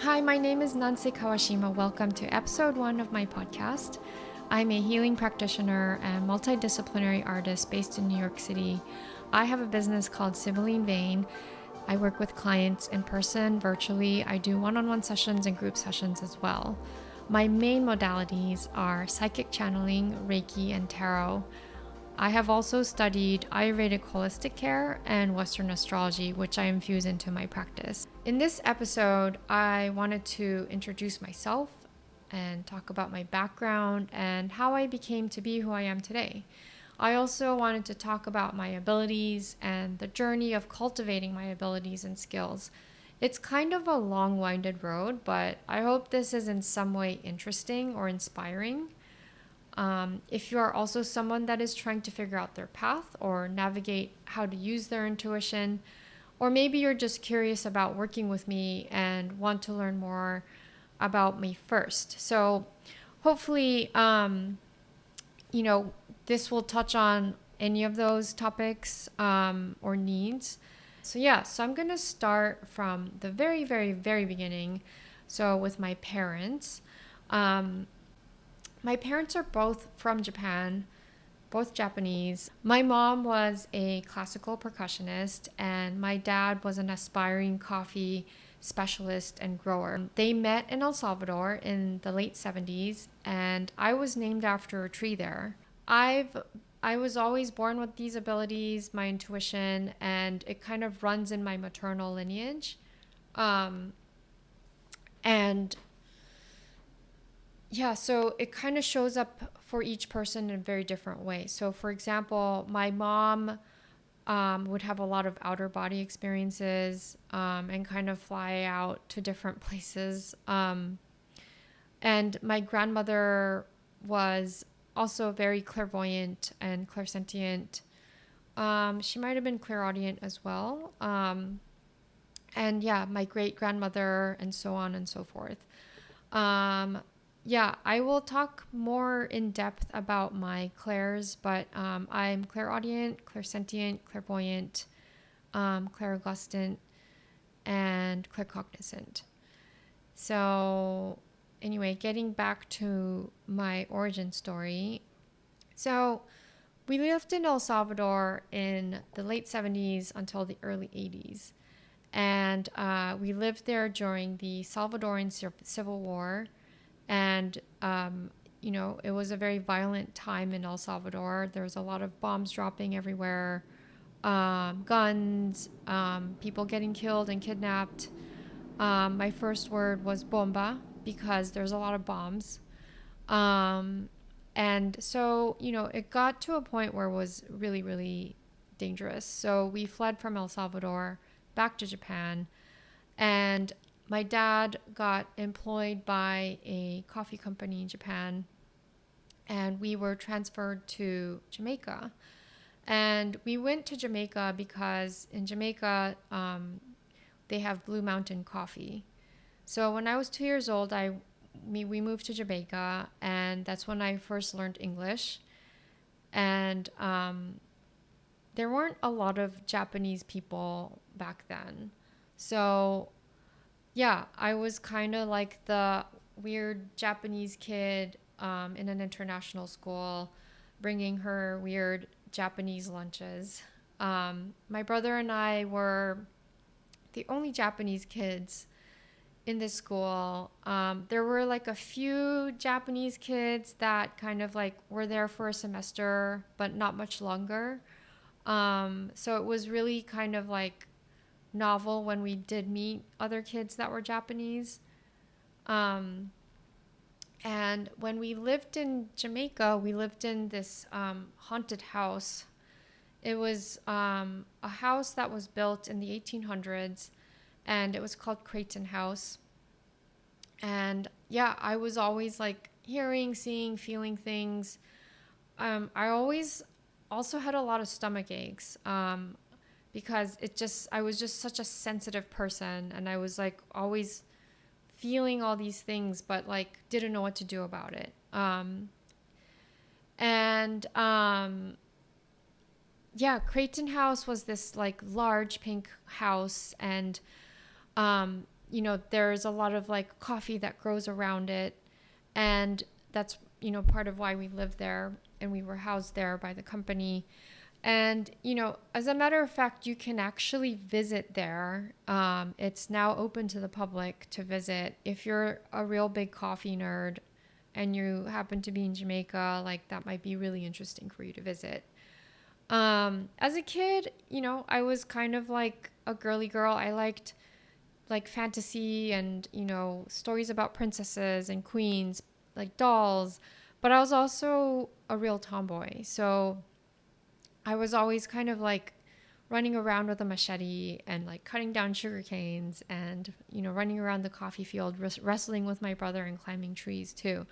Hi, my name is Nanse Kawashima. Welcome to episode 1 of my podcast. I'm a healing practitioner and multidisciplinary artist based in New York City. I have a business called Sibylline Vein. I work with clients in person, virtually. I do one-on-one sessions and group sessions as well. My main modalities are psychic channeling, Reiki, and tarot. I have also studied Ayurvedic holistic care and Western Astrology, which I infuse into my practice. In this episode, I wanted to introduce myself and talk about my background and how I became to be who I am today. I also wanted to talk about my abilities and the journey of cultivating my abilities and skills. It's kind of a long-winded road, but I hope this is in some way interesting or inspiring. If you are also someone that is trying to figure out their path or navigate how to use their intuition, or maybe you're just curious about working with me and want to learn more about me first. So hopefully, this will touch on any of those topics or needs. So I'm going to start from the very, very, very beginning. So with my parents. My parents are both from Japan, both Japanese. My mom was a classical percussionist, and my dad was an aspiring coffee specialist and grower. They met in El Salvador in the late 70s, and I was named after a tree there. I was always born with these abilities, my intuition, and it kind of runs in my maternal lineage. And Yeah, so it kind of shows up for each person in a very different way. So, for example, my mom would have a lot of outer body experiences and kind of fly out to different places. And my grandmother was also very clairvoyant and clairsentient. She might have been clairaudient as well. And yeah, my great grandmother, and so on and so forth. Um, yeah, I will talk more in depth about my clairs, but I'm clairaudient, clairsentient, clairvoyant, clairgustant, and claircognizant. So, anyway, getting back to my origin story. So, we lived in El Salvador in the late 70s until the early 80s. And we lived there during the Salvadoran Civil War. And, it was a very violent time in El Salvador. There was a lot of bombs dropping everywhere, guns, people getting killed and kidnapped. My first word was bomba because there's a lot of bombs. Um, and so, it got to a point where it was really, really dangerous. So we fled from El Salvador back to Japan. And my dad got employed by a coffee company in Japan, and we were transferred to Jamaica. And we went to Jamaica because in Jamaica, they have Blue Mountain coffee. So when I was 2 years old, we moved to Jamaica, and that's when I first learned English. And there weren't a lot of Japanese people back then. So yeah, I was kind of like the weird Japanese kid in an international school, bringing her weird Japanese lunches. My brother and I were the only Japanese kids in this school. There were like a few Japanese kids that kind of like were there for a semester, but not much longer. So it was really kind of like novel when we did meet other kids that were Japanese. And when we lived in Jamaica, we lived in this haunted house. It was a house that was built in the 1800s, and it was called Creighton House. And yeah, I was always like hearing, seeing, feeling things. I always also had a lot of stomach aches. Because I was just such a sensitive person, and I was like always feeling all these things, but like didn't know what to do about it. And Yeah, Creighton House was this like large pink house, and there's a lot of like coffee that grows around it. And that's, part of why we lived there and we were housed there by the company. And, as a matter of fact, you can actually visit there. It's now open to the public to visit. If you're a real big coffee nerd and you happen to be in Jamaica, like that might be really interesting for you to visit. As a kid, I was kind of like a girly girl. I liked like fantasy and, stories about princesses and queens, like dolls. But I was also a real tomboy. So I was always kind of like running around with a machete and like cutting down sugar canes and, running around the coffee field, wrestling with my brother and climbing trees too.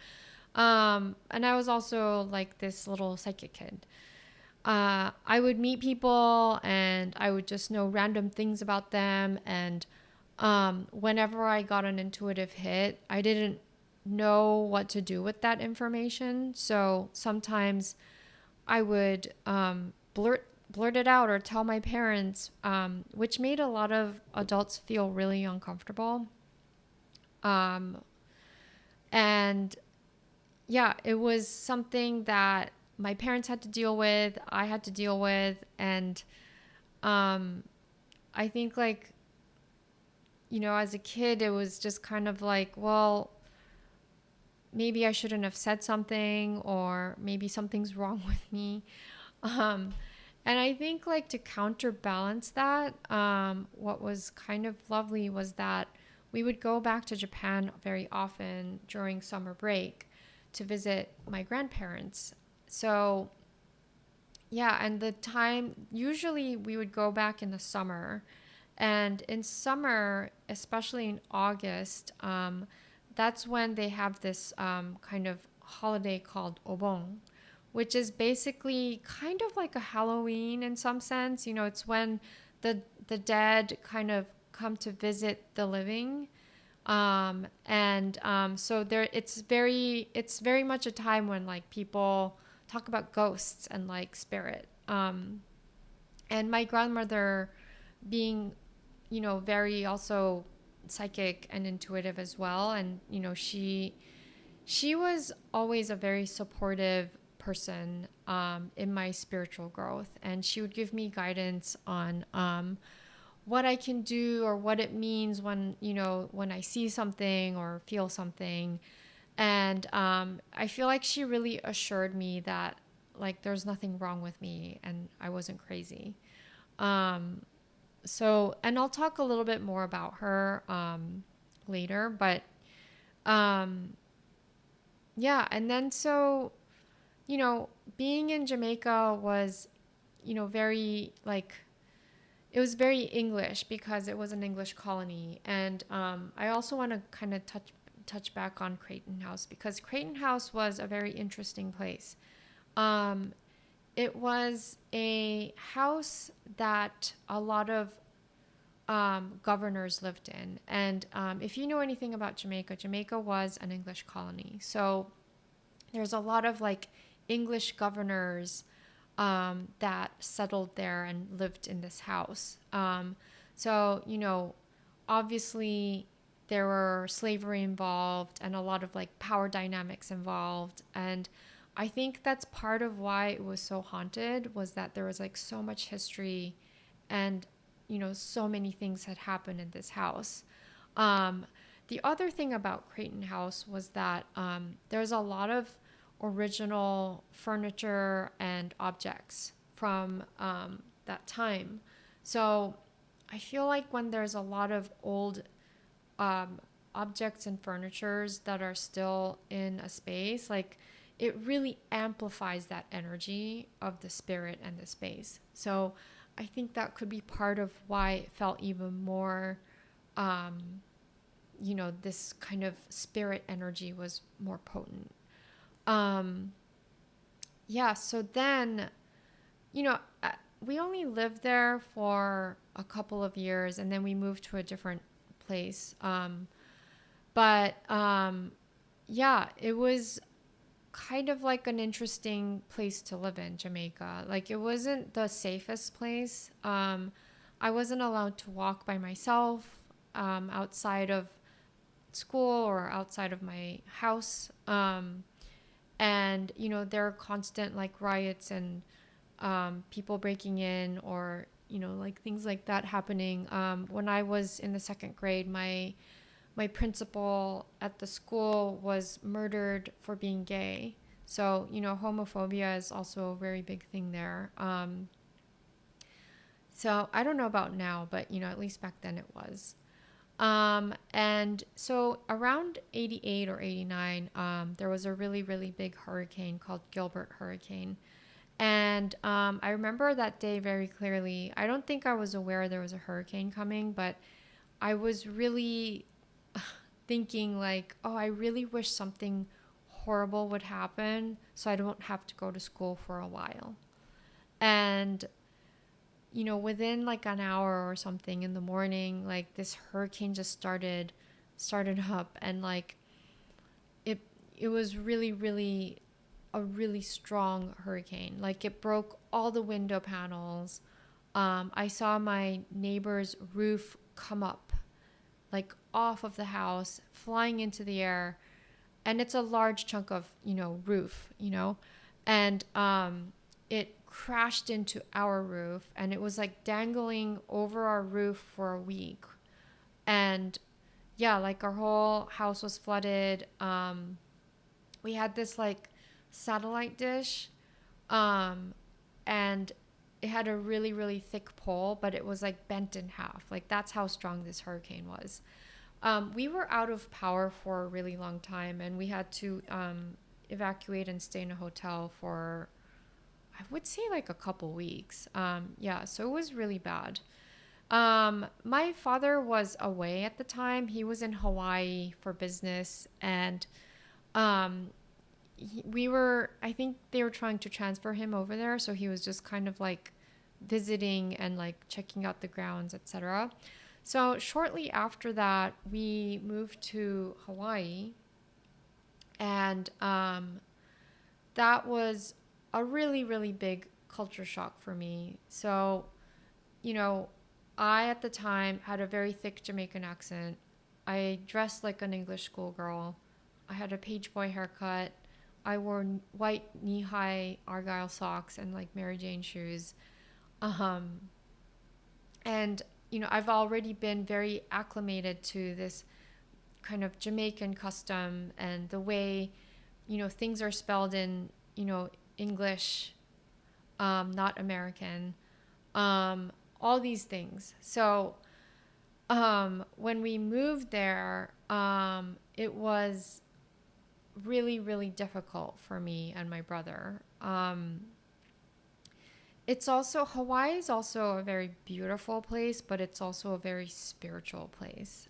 And I was also like this little psychic kid. I would meet people and I would just know random things about them. And whenever I got an intuitive hit, I didn't know what to do with that information. So sometimes I would blurt it out or tell my parents, which made a lot of adults feel really uncomfortable. And yeah, it was something that my parents had to deal with, I had to deal with, and I think like, as a kid, it was just kind of like, well, maybe I shouldn't have said something, or maybe something's wrong with me. And I think like to counterbalance that, what was kind of lovely was that we would go back to Japan very often during summer break to visit my grandparents. So yeah, and the time, usually we would go back in the summer. And in summer, especially in August, that's when they have this kind of holiday called Obon, which is basically kind of like a Halloween in some sense. It's when the dead kind of come to visit the living. So it's very much a time when like people talk about ghosts and like spirit. And my grandmother being, very also psychic and intuitive as well. And, she was always a very supportive person in my spiritual growth. And she would give me guidance on what I can do or what it means when I see something or feel something. And I feel like she really assured me that like there's nothing wrong with me and I wasn't crazy. And I'll talk a little bit more about her later, but yeah. And then being in Jamaica was, very like, it was very English because it was an English colony. And I also want to kind of touch back on Creighton House because Creighton House was a very interesting place. It was a house that a lot of governors lived in. And if you know anything about Jamaica, Jamaica was an English colony. So there's a lot of like English governors that settled there and lived in this house. So, obviously there were slavery involved and a lot of like power dynamics involved. And I think that's part of why it was so haunted, was that there was like so much history and, so many things had happened in this house. The other thing about Creighton House was that there's a lot of original furniture and objects from that time. So I feel like when there's a lot of old objects and furnitures that are still in a space, like it really amplifies that energy of the spirit and the space. So I think that could be part of why it felt even more, this kind of spirit energy was more potent. Yeah, so then, we only lived there for a couple of years and then we moved to a different place. Yeah, it was kind of like an interesting place to live in, Jamaica. Like it wasn't the safest place. I wasn't allowed to walk by myself. outside of school or outside of my house. And, there are constant like riots and people breaking in or, like things like that happening. When I was in the second grade, my principal at the school was murdered for being gay. So, homophobia is also a very big thing there. So I don't know about now, but, at least back then it was. And so around 88 or 89, there was a really, really big hurricane called Gilbert Hurricane. And I remember that day very clearly. I don't think I was aware there was a hurricane coming, but I was really thinking like, oh, I really wish something horrible would happen so I don't have to go to school for a while. And within like an hour or something in the morning, like this hurricane just started up, and like it was really, really a really strong hurricane. Like it broke all the window panels. I saw my neighbor's roof come up, like off of the house, flying into the air, and it's a large chunk of roof, and it crashed into our roof, and it was like dangling over our roof for a week. And yeah, like our whole house was flooded. We had this like satellite dish, and it had a really, really thick pole, but it was like bent in half. Like that's how strong this hurricane was. We were out of power for a really long time, and we had to evacuate and stay in a hotel for, I would say, like a couple weeks. Yeah, so it was really bad. My father was away at the time. He was in Hawaii for business, and I think they were trying to transfer him over there, so he was just kind of like visiting and like checking out the grounds, etc. So shortly after that, we moved to Hawaii, and that was a really, really big culture shock for me. So, I at the time had a very thick Jamaican accent. I dressed like an English schoolgirl. I had a page boy haircut. I wore white knee-high Argyle socks and like Mary Jane shoes. And, I've already been very acclimated to this kind of Jamaican custom and the way, things are spelled in, English, not American, all these things. So when we moved there, it was really, really difficult for me and my brother. Hawaii is also a very beautiful place, but it's also a very spiritual place.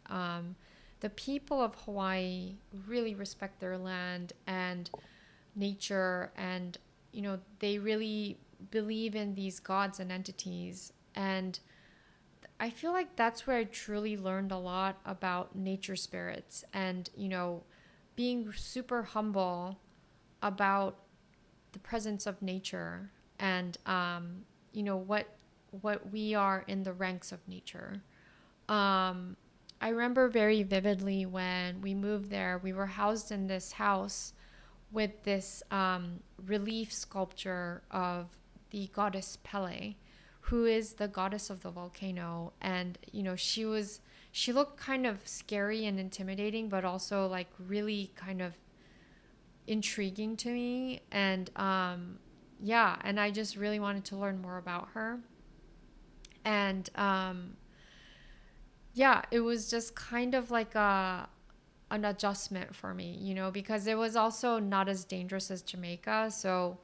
The people of Hawaii really respect their land and nature, and they really believe in these gods and entities. And I feel like that's where I truly learned a lot about nature spirits and being super humble about the presence of nature, and what we are in the ranks of nature. I remember very vividly when we moved there, we were housed in this house with this relief sculpture of the goddess Pele, who is the goddess of the volcano. And, she looked kind of scary and intimidating, but also like really kind of intriguing to me. And yeah, and I just really wanted to learn more about her. And yeah, it was just kind of like an adjustment for me, because it was also not as dangerous as Jamaica. So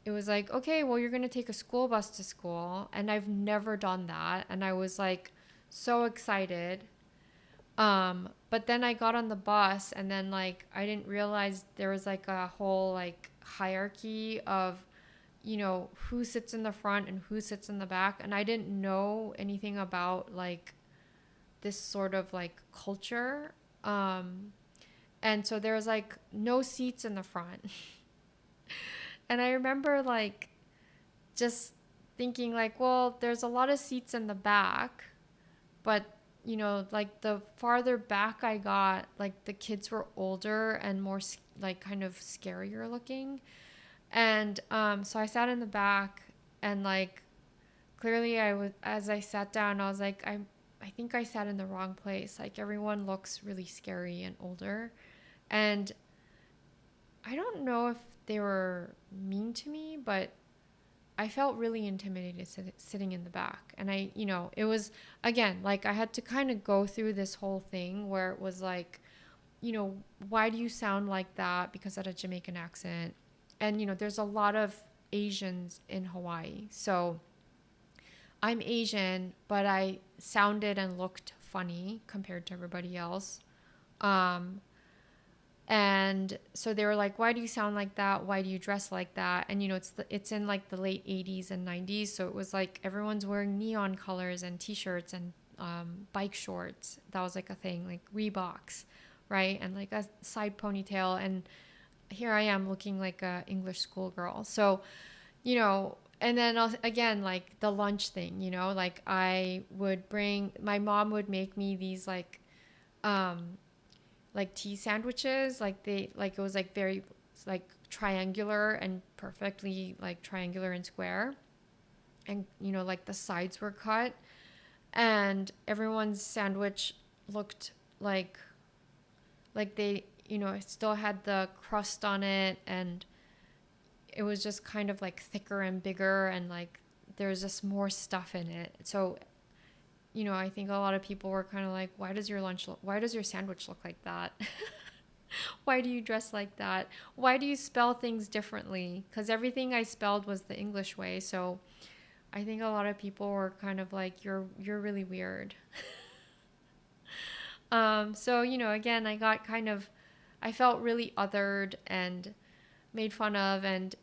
it was like, okay, well, you're going to take a school bus to school. And I've never done that. And I was like so excited. But then I got on the bus, and then like I didn't realize there was like a whole like hierarchy of who sits in the front and who sits in the back. And I didn't know anything about like this sort of like culture. And so there was like no seats in the front. And I remember like just thinking like, well, there's a lot of seats in the back, but like the farther back I got, like the kids were older and more like kind of scarier looking. And so I sat in the back, and like clearly I was, as I sat down, I was like, I think I sat in the wrong place. Like everyone looks really scary and older. And I don't know if they were mean to me, but I felt really intimidated sitting in the back. And it was, again, like I had to kind of go through this whole thing where it was like, why do you sound like that? Because I had a Jamaican accent. And, there's a lot of Asians in Hawaii. So I'm Asian, but I sounded and looked funny compared to everybody else. Um, and so they were like, why do you sound like that? Why do you dress like that? And it's in like the late 80s and 90s, so it was like everyone's wearing neon colors and t-shirts and bike shorts. That was like a thing, like Reeboks, right? And like a side ponytail, and here I am looking like a English schoolgirl. So, and then again, like the lunch thing, like my mom would make me these um like tea sandwiches, like it was like very like triangular and perfectly like triangular and square, and like the sides were cut, and everyone's sandwich looked like they still had the crust on it, and it was just kind of like thicker and bigger, and like there's just more stuff in it. So I think a lot of people were kind of like, why does your sandwich look like that? Why do you dress like that? Why do you spell things differently? Because everything I spelled was the English way. So I think a lot of people were kind of like, you're really weird. So, again, I felt really othered and made fun of, and,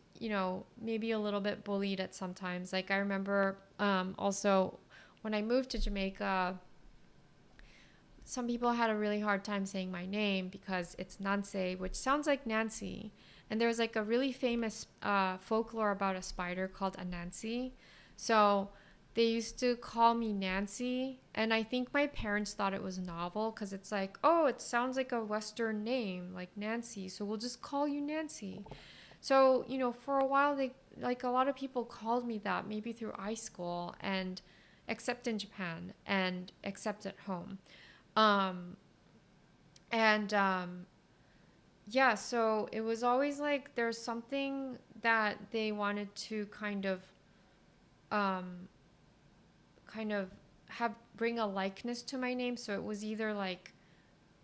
maybe a little bit bullied at sometimes. Like I remember also when I moved to Jamaica, some people had a really hard time saying my name because it's Nanse, which sounds like Nancy. And there's like a really famous folklore about a spider called a Nancy. So they used to call me Nancy. And I think my parents thought it was novel because it's like, oh, it sounds like a Western name, like Nancy. So we'll just call you Nancy. So, for a while, like a lot of people called me that, maybe through high school, and except in Japan and except at home. Um, and yeah, so it was always like there's something that they wanted to um, kind of have bring a likeness to my name. So it was either like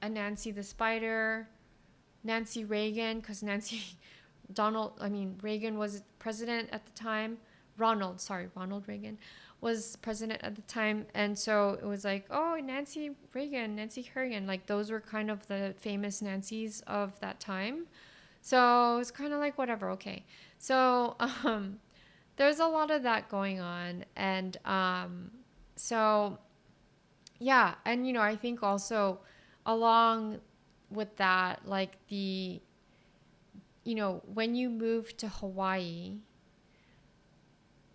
a Nancy the Spider, Nancy Reagan, because Reagan was president at the time. Ronald Reagan was president at the time. And so it was like, oh, Nancy Reagan, Nancy Kerrigan. Like those were kind of the famous Nancys of that time. So it's kind of like, whatever, okay. So there's a lot of that going on. And so, yeah. And, I think also along with that, like when you move to Hawaii,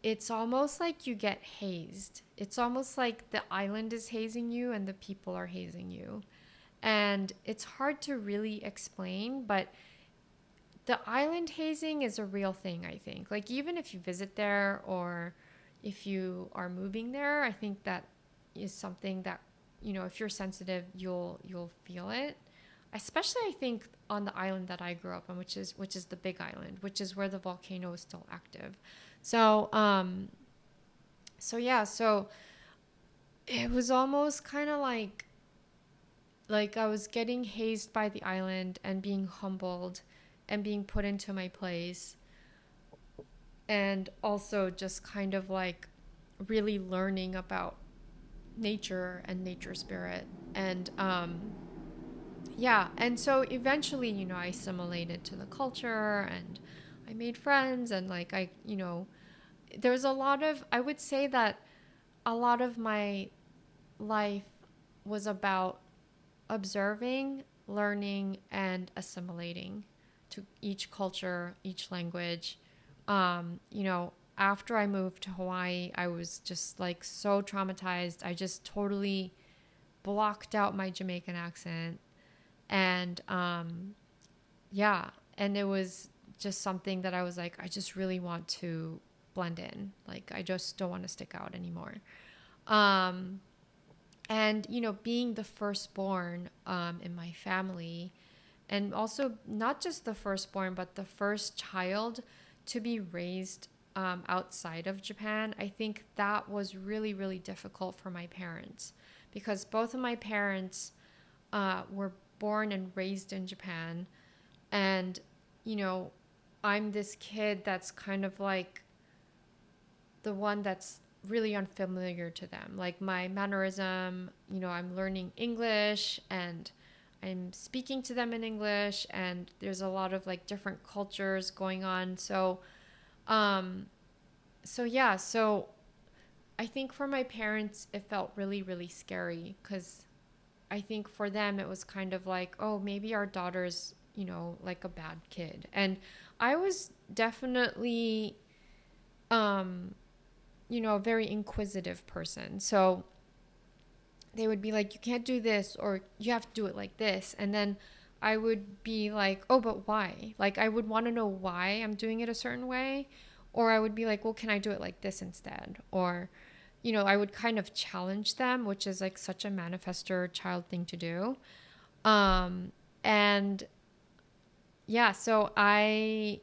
it's almost like you get hazed. It's almost like the island is hazing you and the people are hazing you. And it's hard to really explain, but the island hazing is a real thing, I think. Like even if you visit there or if you are moving there, I think that is something that, if you're sensitive, you'll feel it. Especially I think on the island that I grew up on, which is the Big Island, which is where the volcano is still active. So so it was almost kind of like I was getting hazed by the island and being humbled and being put into my place, and also just kind of like really learning about nature and nature spirit. And yeah, and so eventually, I assimilated to the culture and I made friends, and like there's I would say that a lot of my life was about observing, learning, and assimilating to each culture, each language. After I moved to Hawaii, I was just like so traumatized. I just totally blocked out my Jamaican accent. And yeah, and it was just something that I was like, I just really want to blend in. Like, I just don't want to stick out anymore. Um, and, being the firstborn in my family, and also not just the firstborn, but the first child to be raised outside of Japan, I think that was really, really difficult for my parents because both of my parents were born and raised in Japan. And, you know, I'm this kid that's kind of like the one that's really unfamiliar to them. Like my mannerism, I'm learning English and I'm speaking to them in English, and there's a lot of like different cultures going on. Um, so I think for my parents, it felt really, really scary because I think for them, it was kind of like, oh, maybe our daughter's, like a bad kid. And I was definitely, um, a very inquisitive person. So they would be like, you can't do this, or you have to do it like this. And then I would be like, oh, but why? Like, I would want to know why I'm doing it a certain way. Or I would be like, well, can I do it like this instead? Or, I would kind of challenge them, which is like such a manifestor child thing to do. And yeah, so I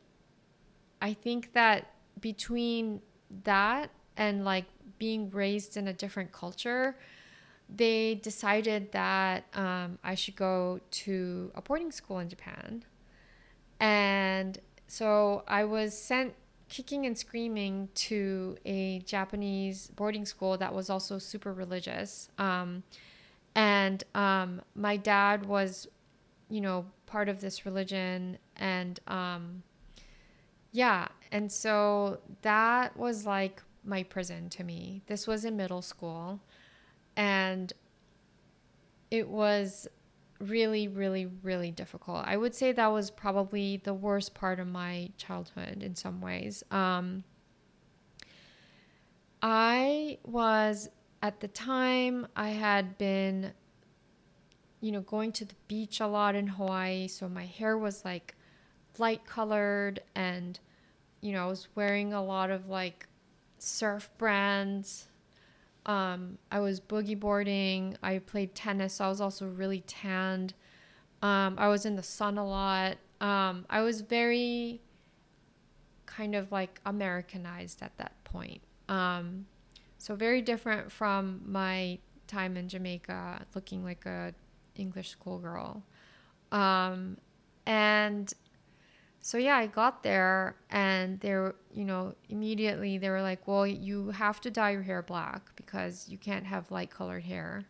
think that between that and like being raised in a different culture, they decided that I should go to a boarding school in Japan. And so I was sent kicking and screaming to a Japanese boarding school that was also super religious. And my dad was, part of this religion. And yeah, and so that was like my prison to me. This was in middle school. And it was really, really, really difficult. I would say that was probably the worst part of my childhood in some ways. I was, at the time, I had been, going to the beach a lot in Hawaii. So my hair was like light colored, and, I was wearing a lot of like surf brands. I was boogie boarding. I played tennis. So I was also really tanned. I was in the sun a lot. I was very kind of like Americanized at that point. So very different from my time in Jamaica, looking like a English schoolgirl. And so yeah, I got there, and they were, immediately they were like, well, you have to dye your hair black because you can't have light colored hair.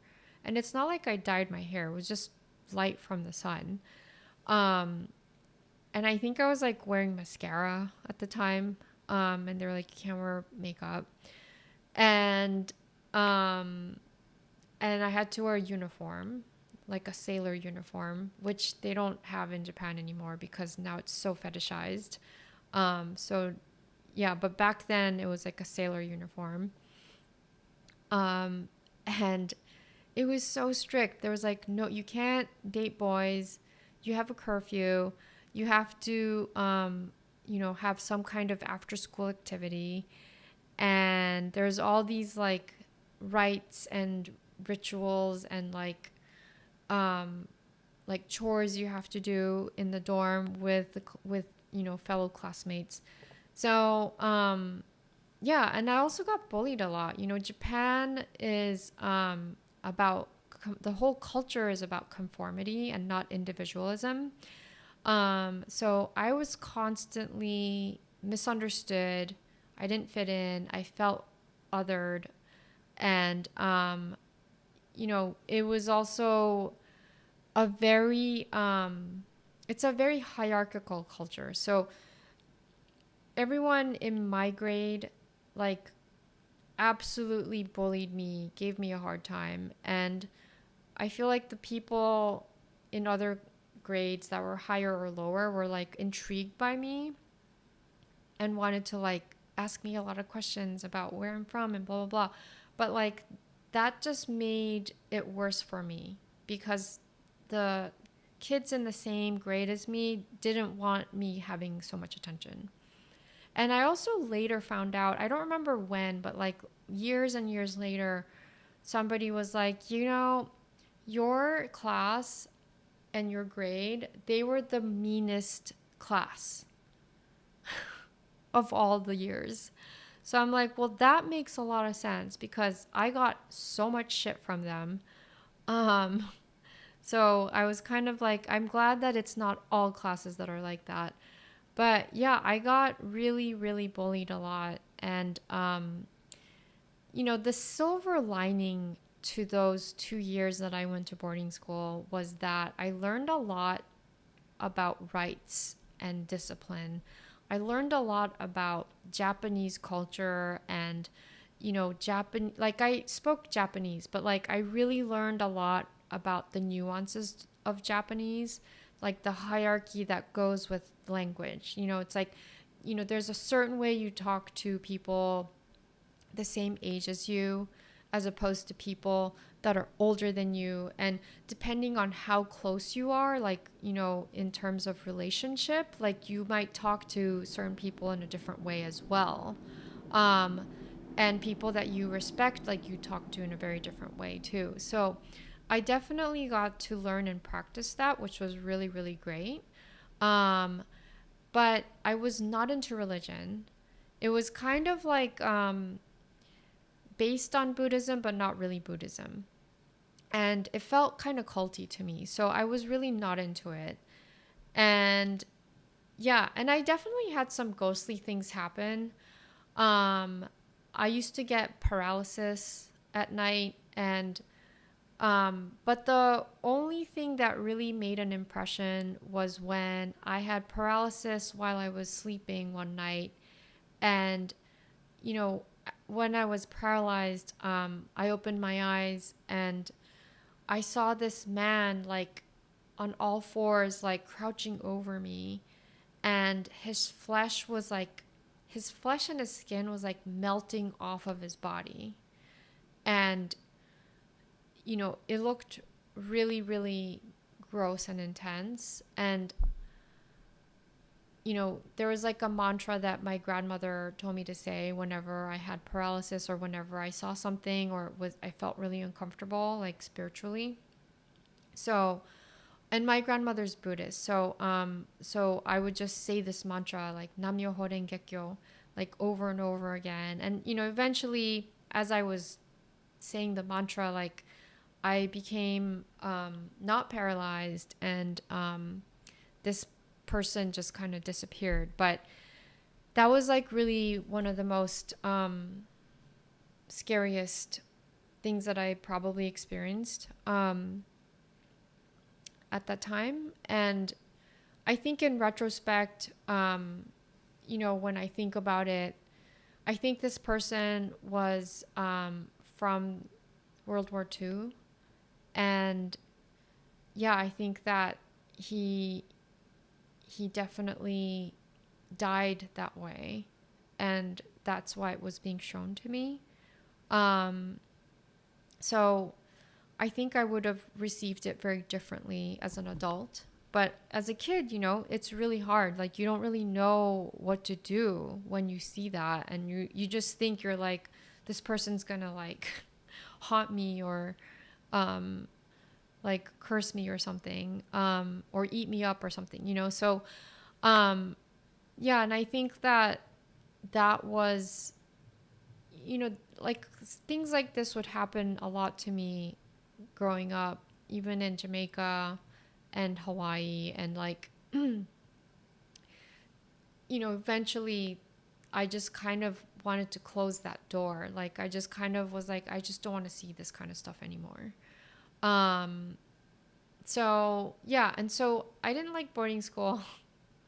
And it's not like I dyed my hair. It was just light from the sun. Um, and I think I was like wearing mascara at the time. And they were like, you can't wear makeup. And, um, and I had to wear a uniform, like a sailor uniform, which they don't have in Japan anymore because now it's so fetishized. So yeah, but back then it was like a sailor uniform. And it was so strict. There was like, no, you can't date boys. You have a curfew. You have to, have some kind of after school activity. And there's all these like rites and rituals and like chores you have to do in the dorm with fellow classmates. So yeah, and I also got bullied a lot. Japan is about the whole culture is about conformity and not individualism. So I was constantly misunderstood. I didn't fit in. I felt othered. And it was also a very it's a very hierarchical culture. So everyone in my grade like absolutely bullied me, gave me a hard time, and I feel like the people in other grades that were higher or lower were like intrigued by me and wanted to like ask me a lot of questions about where I'm from and blah blah blah. But like that just made it worse for me because the kids in the same grade as me didn't want me having so much attention. And I also later found out, I don't remember when, but like years and years later, somebody was like, your class and your grade, they were the meanest class of all the years. So I'm like, well, that makes a lot of sense because I got so much shit from them. Um, so I was kind of like, I'm glad that it's not all classes that are like that. But yeah, I got really, really bullied a lot. And, the silver lining to those 2 years that I went to boarding school was that I learned a lot about rights and discipline. I learned a lot about Japanese culture and, like I spoke Japanese, but like I really learned a lot about the nuances of Japanese, like the hierarchy that goes with language. It's like, there's a certain way you talk to people the same age as you, as opposed to people that are older than you. And depending on how close you are, like, in terms of relationship, like you might talk to certain people in a different way as well. Um, and people that you respect, like you talk to in a very different way too. So I definitely got to learn and practice that, which was really, really great. Um, but I was not into religion. It was kind of like, based on Buddhism, but not really Buddhism. And it felt kind of culty to me. So I was really not into it. And yeah, and I definitely had some ghostly things happen. Um, I used to get paralysis at night, but the only thing that really made an impression was when I had paralysis while I was sleeping one night. And, you know, when I was paralyzed, I opened my eyes and I saw this man like on all fours, like crouching over me. And his flesh and his skin was like melting off of his body. And, it looked really, really gross and intense. And, there was like a mantra that my grandmother told me to say whenever I had paralysis or whenever I saw something or I felt really uncomfortable, like spiritually. So, and my grandmother's Buddhist. So I would just say this mantra like Nam-myoho Renge-kyo, like over and over again. And, eventually as I was saying the mantra, like I became not paralyzed, and this person just kind of disappeared. But that was like really one of the most scariest things that I probably experienced at that time. And I think in retrospect, when I think about it, I think this person was from World War II. And yeah, I think that he definitely died that way. And that's why it was being shown to me. So I think I would have received it very differently as an adult. But as a kid, it's really hard. Like, you don't really know what to do when you see that. And you just think you're like, this person's going to like haunt me or like curse me or something, or eat me up or something, So, yeah. And I think that was, like things like this would happen a lot to me growing up, even in Jamaica and Hawaii. And like, eventually I just kind of wanted to close that door. Like, I just kind of was like, I just don't want to see this kind of stuff anymore. So yeah. And so I didn't like boarding school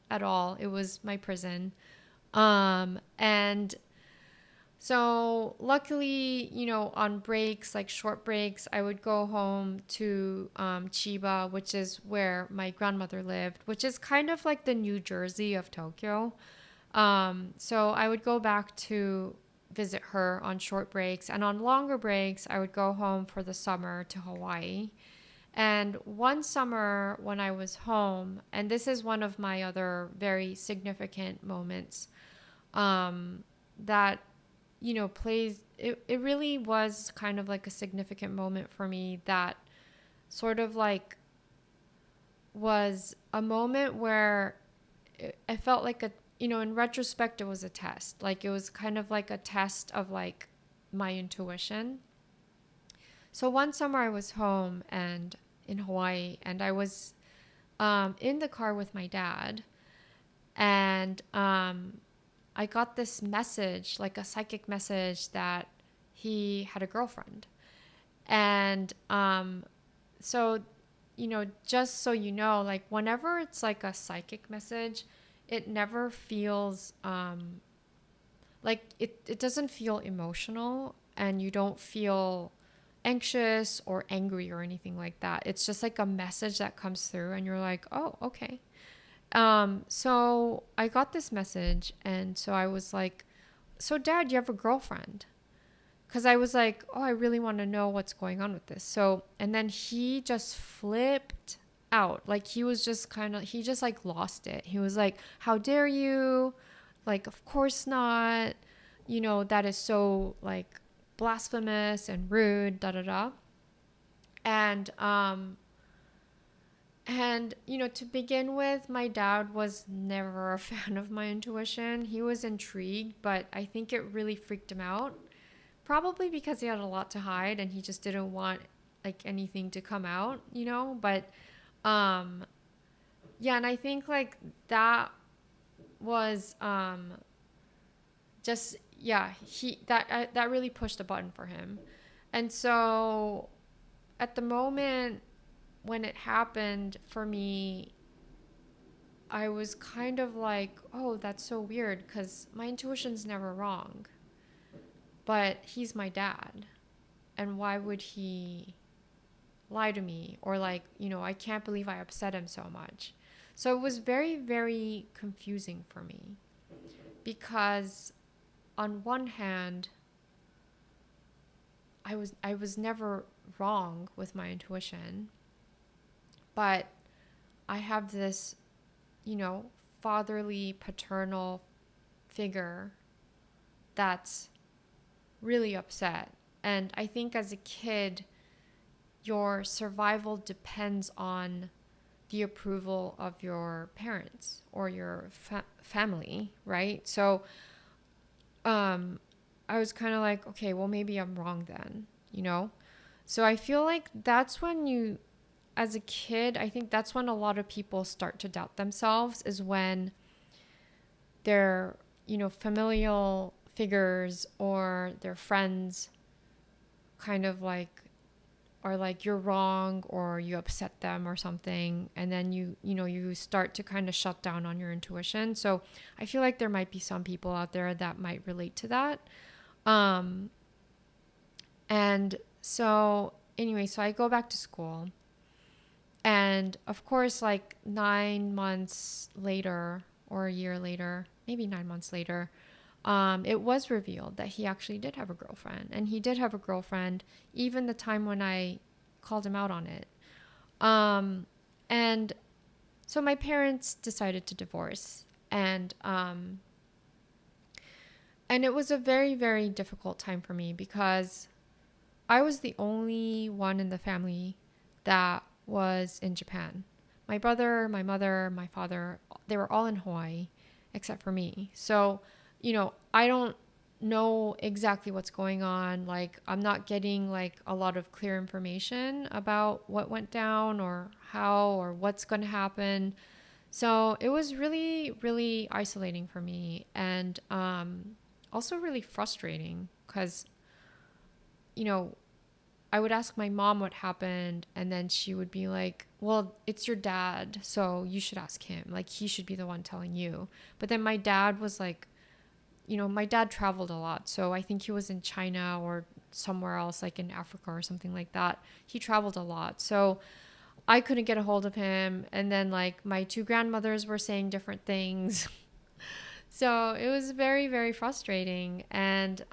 at all. It was my prison. And so luckily, on breaks, like short breaks, I would go home to Chiba, which is where my grandmother lived, which is kind of like the New Jersey of Tokyo. So I would go back to visit her on short breaks. And on longer breaks, I would go home for the summer to Hawaii. And one summer when I was home, and this is one of my other very significant moments, that, it really was kind of like a significant moment for me that sort of like was a moment where I felt like in retrospect, it was a test. Like it was kind of like a test of like my intuition. So one summer I was home and in Hawaii, and I was in the car with my dad, and I got this message, like a psychic message, that he had a girlfriend. And so, just so you know, like whenever it's like a psychic message, it never feels like it doesn't feel emotional, and you don't feel anxious or angry or anything like that. It's just like a message that comes through and you're like, oh, okay. So I got this message, and so I was like, so Dad, you have a girlfriend? Because I was like, oh, I really want to know what's going on with this. So, and then he just flipped out. Like he just like lost it. He was like, how dare you? Like, of course not. That is so like blasphemous and rude, da da da. And, to begin with, my dad was never a fan of my intuition. He was intrigued, but I think it really freaked him out. Probably because he had a lot to hide and he just didn't want like anything to come out, but yeah, and I think like that was just yeah, that really pushed a button for him. And so at the moment when it happened for me, I was kind of like, oh, that's so weird, because my intuition's never wrong. But he's my dad. And why would he lie to me? Or like, I can't believe I upset him so much. So it was very, very confusing for me. Because on one hand, I was never wrong with my intuition. But I have this, fatherly, paternal figure that's really upset. And I think as a kid, your survival depends on the approval of your parents or your family, right? So I was kind of like, okay, well, maybe I'm wrong then, So I feel like that's when as a kid, I think that's when a lot of people start to doubt themselves, is when their, familial figures or their friends kind of like are like, you're wrong, or you upset them or something, and then you start to kind of shut down on your intuition. So I feel like there might be some people out there that might relate to that. And so anyway, so I go back to school, and of course, like 9 months later, or a year later, maybe 9 months later, it was revealed that he actually did have a girlfriend. And he did have a girlfriend even the time when I called him out on it. And so my parents decided to divorce. And it was a very, very difficult time for me, because I was the only one in the family that was in Japan. My brother, my mother, my father, they were all in Hawaii except for me. So, I don't know exactly what's going on. Like, I'm not getting like a lot of clear information about what went down or how or what's going to happen. So it was really, really isolating for me, and also really frustrating, because, I would ask my mom what happened, and then she would be like, well, it's your dad, so you should ask him. Like, he should be the one telling you. But then my dad was like, my dad traveled a lot. So I think he was in China or somewhere else, like in Africa or something like that. He traveled a lot. So I couldn't get a hold of him. And then like my two grandmothers were saying different things. So it was very, very frustrating. And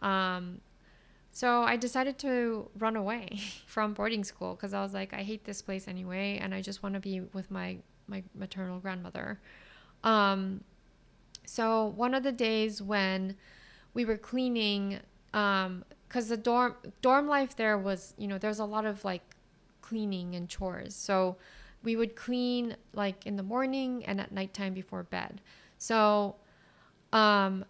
so I decided to run away from boarding school because I was like, I hate this place anyway, and I just want to be with my maternal grandmother. Um, so one of the days when we were cleaning, because the dorm life there was, there's a lot of like cleaning and chores. So we would clean like in the morning and at nighttime before bed. So um,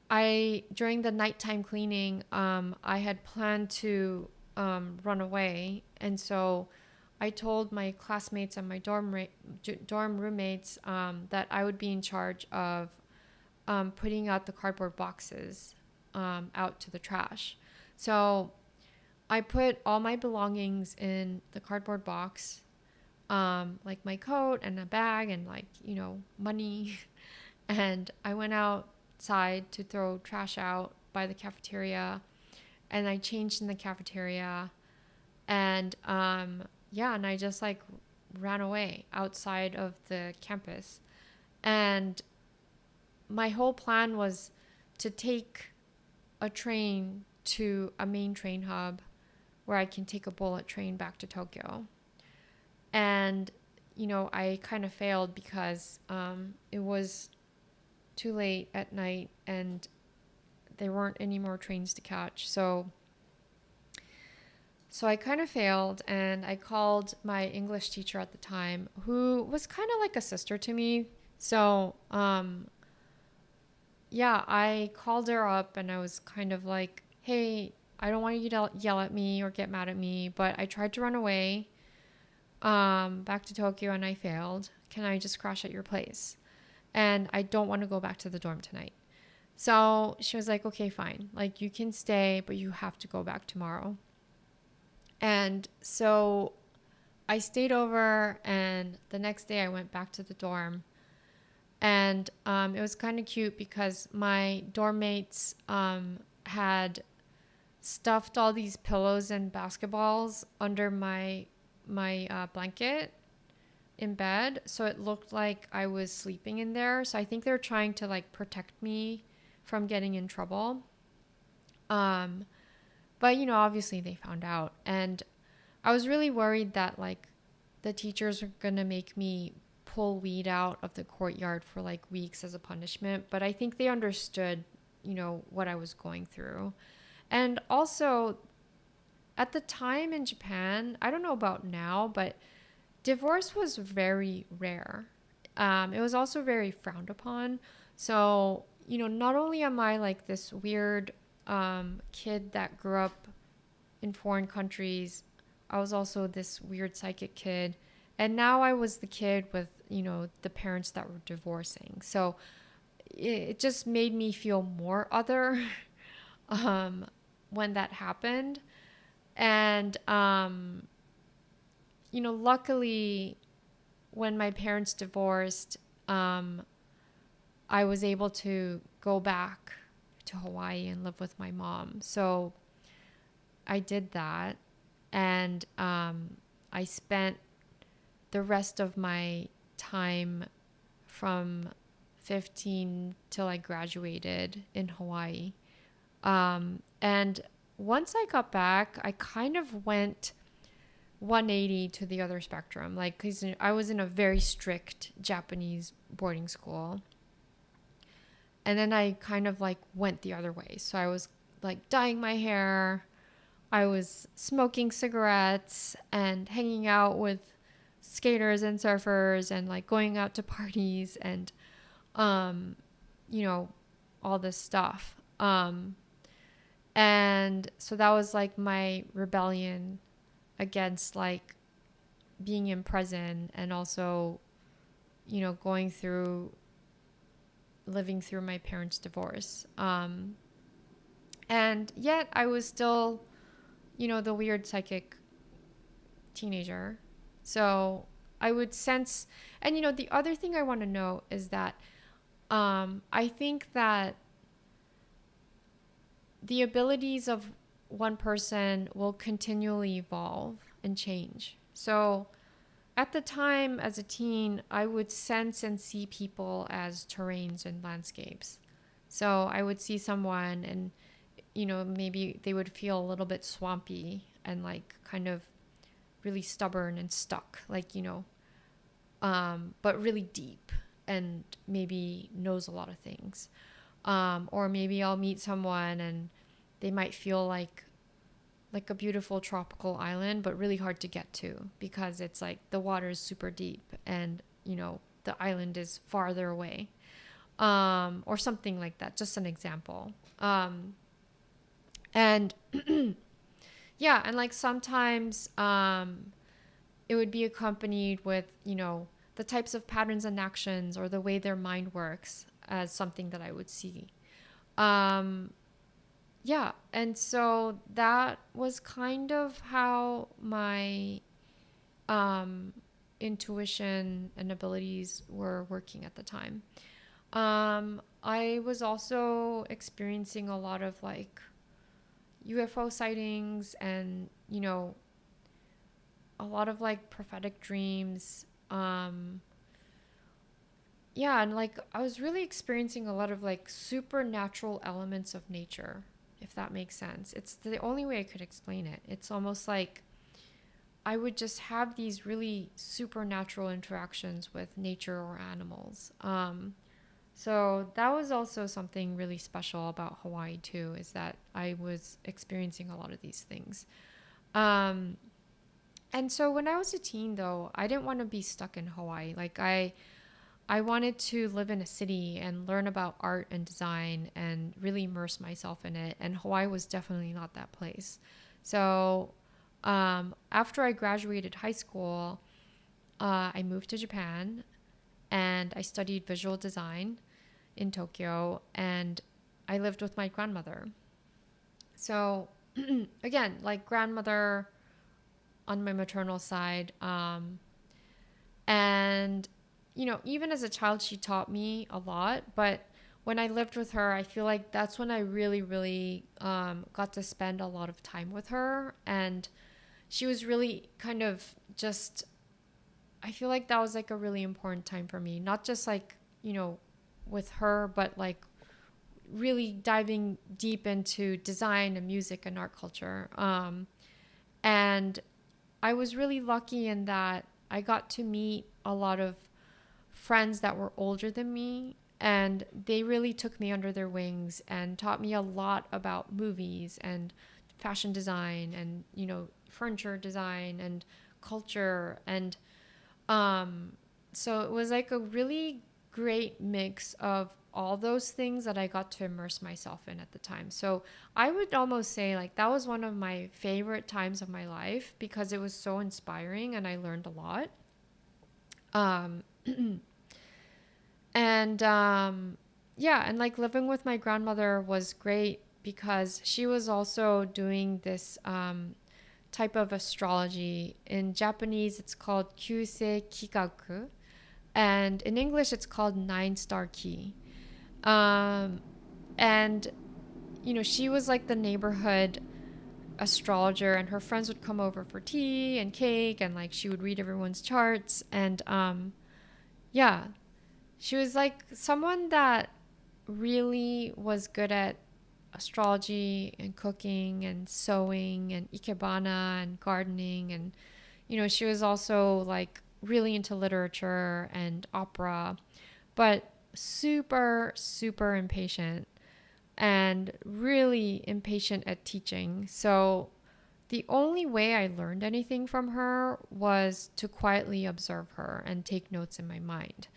I during the nighttime cleaning, I had planned to run away, and so I told my classmates and my dorm roommates that I would be in charge of putting out the cardboard boxes out to the trash. So I put all my belongings in the cardboard box, like my coat and a bag and like, money. And I went outside to throw trash out by the cafeteria, and I changed in the cafeteria. And yeah, and I just like ran away outside of the campus. And my whole plan was to take a train to a main train hub where I can take a bullet train back to Tokyo. And, I kind of failed because it was too late at night and there weren't any more trains to catch. So I kind of failed, and I called my English teacher at the time, who was kind of like a sister to me. So, yeah, I called her up and I was kind of like, hey, I don't want you to yell at me or get mad at me, but I tried to run away back to Tokyo and I failed. Can I just crash at your place? And I don't want to go back to the dorm tonight. So she was like, okay, fine. Like, you can stay, but you have to go back tomorrow. And so I stayed over, and the next day I went back to the dorm. And it was kind of cute because my dorm mates had stuffed all these pillows and basketballs under my blanket in bed, so it looked like I was sleeping in there. So I think they're trying to like protect me from getting in trouble. But obviously they found out, and I was really worried that like the teachers were gonna make me pull weed out of the courtyard for like weeks as a punishment. But I think they understood, what I was going through. And also, at the time in Japan, I don't know about now, but divorce was very rare. It was also very frowned upon. So, not only am I like this weird kid that grew up in foreign countries, I was also this weird psychic kid. And now I was the kid with, the parents that were divorcing. So it just made me feel more other when that happened. And, luckily, when my parents divorced, I was able to go back to Hawaii and live with my mom. So I did that. And I spent the rest of my time from 15 till I graduated in Hawaii. And once I got back, I kind of went 180 to the other spectrum. Like, cause I was in a very strict Japanese boarding school. And then I kind of like went the other way. So I was like dyeing my hair. I was smoking cigarettes and hanging out with skaters and surfers and like going out to parties and, all this stuff. And so that was like my rebellion against like being in prison and also, living through my parents' divorce. And yet I was still, the weird psychic teenager. So I would sense, and the other thing I want to know is that I think that the abilities of one person will continually evolve and change. So at the time as a teen, I would sense and see people as terrains and landscapes. So I would see someone and, maybe they would feel a little bit swampy and like kind of really stubborn and stuck, like, but really deep and maybe knows a lot of things. Or maybe I'll meet someone and they might feel like a beautiful tropical island, but really hard to get to because it's like the water is super deep and, the island is farther away. Or something like that. Just an example. And yeah, and like sometimes it would be accompanied with, the types of patterns and actions or the way their mind works as something that I would see. Um, yeah, and so that was kind of how my um, intuition and abilities were working at the time. I was also experiencing a lot of like UFO sightings and, a lot of like prophetic dreams. Yeah, and like I was really experiencing a lot of like supernatural elements of nature, if that makes sense. It's the only way I could explain it. It's almost like I would just have these really supernatural interactions with nature or animals. So that was also something really special about Hawaii too, is that I was experiencing a lot of these things. Um, and so when I was a teen though, I didn't want to be stuck in Hawaii. Like I wanted to live in a city and learn about art and design and really immerse myself in it. And Hawaii was definitely not that place. So after I graduated high school, I moved to Japan and I studied visual design in Tokyo, and I lived with my grandmother. So again, like grandmother on my maternal side, and even as a child, she taught me a lot. But when I lived with her, I feel like that's when I really, really got to spend a lot of time with her, and she was really kind of just. I feel like that was like a really important time for me, not just like with her, but like really diving deep into design and music and art culture. And I was really lucky in that I got to meet a lot of friends that were older than me, and they really took me under their wings and taught me a lot about movies and fashion design and furniture design and culture. And so it was like a really great mix of all those things that I got to immerse myself in at the time. So I would almost say like that was one of my favorite times of my life because it was so inspiring and I learned a lot. Um, and yeah, and like living with my grandmother was great because she was also doing this type of astrology. In Japanese, it's called Kyusei Kikaku, and in English, it's called Nine Star Key. Um, and she was like the neighborhood astrologer, and her friends would come over for tea and cake, and like she would read everyone's charts. And yeah, she was like someone that really was good at astrology and cooking and sewing and ikebana and gardening. And she was also like really into literature and opera, but super super impatient and really impatient at teaching. So the only way I learned anything from her was to quietly observe her and take notes in my mind.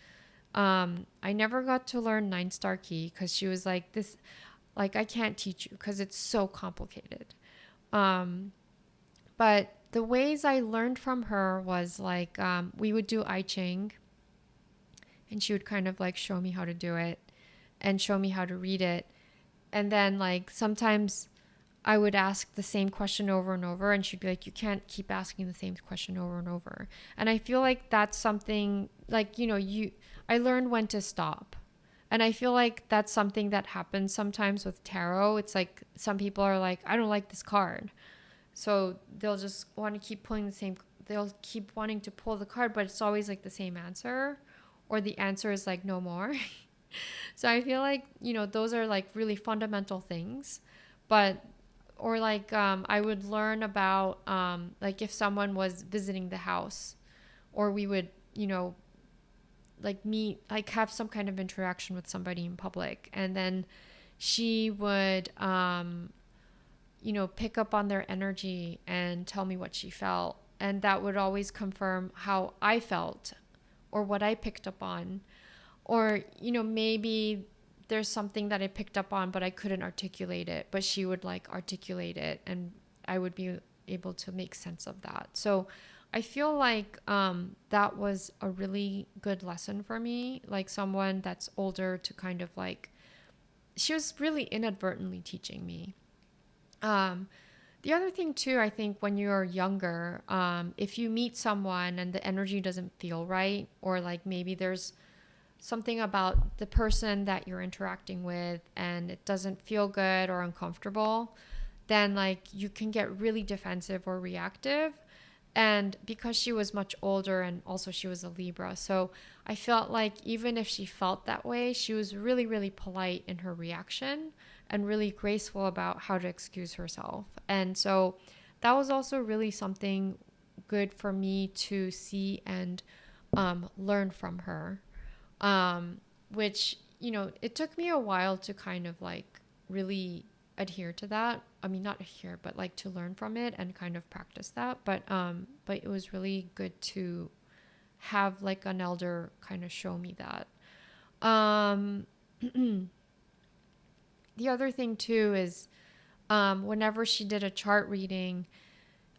I never got to learn Nine Star Key because she was like, this, like, I can't teach you because it's so complicated. Um, but the ways I learned from her was like, we would do I Ching and she would kind of like show me how to do it and show me how to read it. And then like sometimes I would ask the same question over and over and she'd be like, you can't keep asking the same question over and over. And I feel like that's something like, I learned when to stop. And I feel like that's something that happens sometimes with tarot. It's like some people are like, I don't like this card. So they'll just want to keep pulling they'll keep wanting to pull the card, but it's always like the same answer. Or the answer is like no more. So I feel like, those are like really fundamental things. But, or like, I would learn about, like if someone was visiting the house, or we would, like meet, like have some kind of interaction with somebody in public. And then she would, pick up on their energy and tell me what she felt. And that would always confirm how I felt or what I picked up on. Or, maybe there's something that I picked up on, but I couldn't articulate it, but she would like articulate it and I would be able to make sense of that. So I feel like that was a really good lesson for me, like someone that's older to kind of like, she was really inadvertently teaching me. Um, the other thing too, I think when you're younger, if you meet someone and the energy doesn't feel right, or like maybe there's something about the person that you're interacting with and it doesn't feel good or uncomfortable, then like you can get really defensive or reactive. And because she was much older and also she was a Libra, so I felt like even if she felt that way, she was really, really polite in her reaction and really graceful about how to excuse herself. And so that was also really something good for me to see and learn from her. Which, it took me a while to kind of like really adhere to that. I mean, not adhere, but like to learn from it and kind of practice that. But it was really good to have like an elder kind of show me that. Um, the other thing too is, whenever she did a chart reading,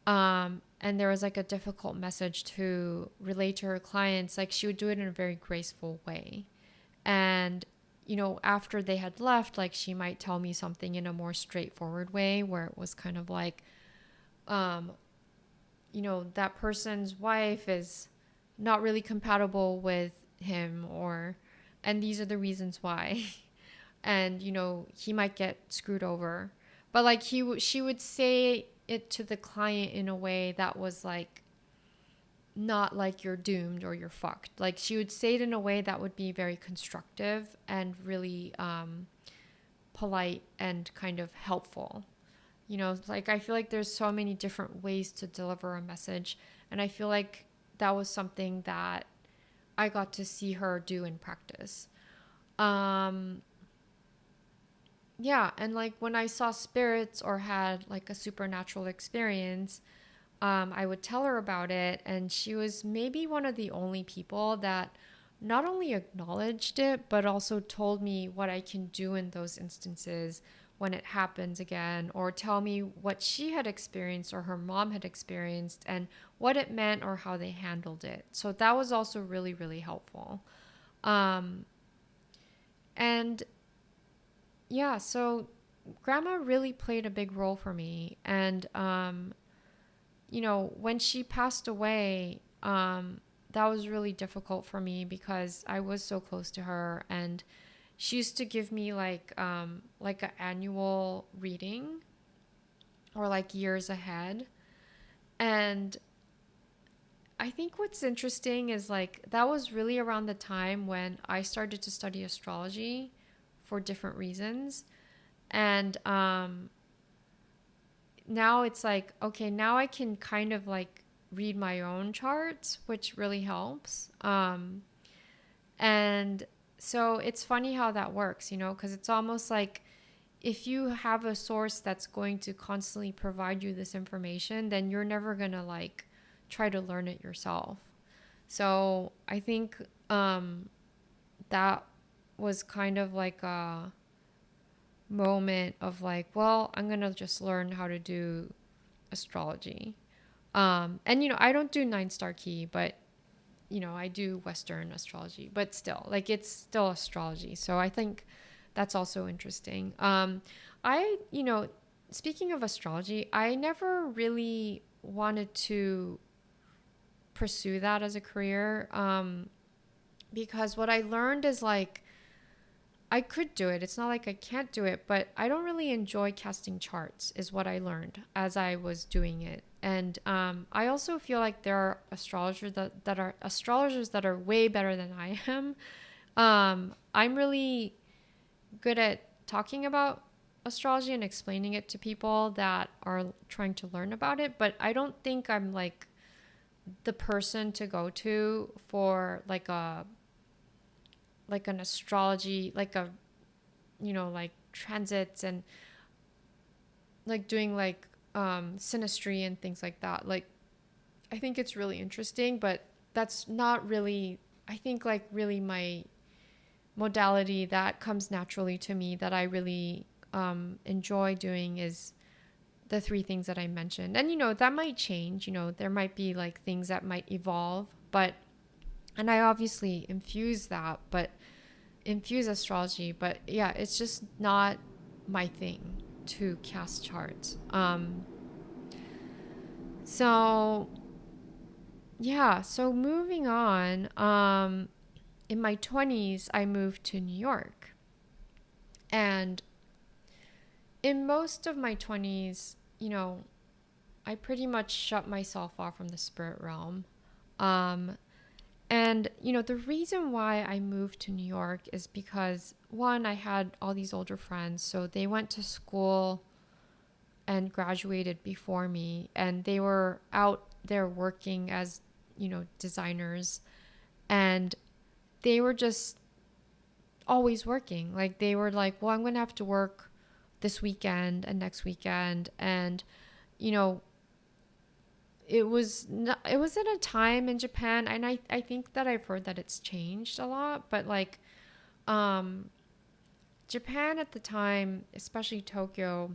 and there was like a difficult message to relate to her clients, like she would do it in a very graceful way. And, after they had left, like she might tell me something in a more straightforward way where it was kind of like, um, that person's wife is not really compatible with him, and these are the reasons why. And, he might get screwed over. But like she would say it to the client in a way that was like, not like you're doomed or you're fucked. Like she would say it in a way that would be very constructive and really polite and kind of helpful. Like I feel like there's so many different ways to deliver a message, and I feel like that was something that I got to see her do in practice. Um, yeah, and like when I saw spirits or had like a supernatural experience, I would tell her about it, and she was maybe one of the only people that not only acknowledged it, but also told me what I can do in those instances when it happens again, or tell me what she had experienced or her mom had experienced and what it meant or how they handled it. So that was also really, really helpful. Um, and yeah, so grandma really played a big role for me. And, when she passed away, that was really difficult for me because I was so close to her, and she used to give me like an annual reading or like years ahead. And I think what's interesting is like that was really around the time when I started to study astrology for different reasons. And now it's like, okay, now I can kind of like read my own charts, which really helps. And so it's funny how that works, because it's almost like if you have a source that's going to constantly provide you this information, then you're never going to like try to learn it yourself. So I think that was kind of like a moment of like, well, I'm going to just learn how to do astrology. And I don't do 9-star key, but I do Western astrology, but still, like it's still astrology. So I think that's also interesting. I, speaking of astrology, I never really wanted to pursue that as a career. Because what I learned is like, I could do it. It's not like I can't do it, but I don't really enjoy casting charts is what I learned as I was doing it. And I also feel like there are astrologers that are way better than I am. I'm really good at talking about astrology and explaining it to people that are trying to learn about it, but I don't think I'm like the person to go to for like an astrology, like a, like transits and like doing like synastry and things like that. Like I think it's really interesting, but that's not really, I think like really my modality that comes naturally to me that I really enjoy doing is the three things that I mentioned. And, that might change, there might be like things that might evolve, and I obviously infuse astrology, but yeah, it's just not my thing to cast charts. So yeah, so moving on, in my 20s, I moved to New York. And in most of my 20s, I pretty much shut myself off from the spirit realm. Um, and, the reason why I moved to New York is because, one, I had all these older friends. So they went to school and graduated before me, and they were out there working as, designers. And they were just always working. Like they were like, well, I'm going to have to work this weekend and next weekend. And, you know, it was at a time in Japan, and I think that I've heard that it's changed a lot, but like um Japan at the time, especially Tokyo,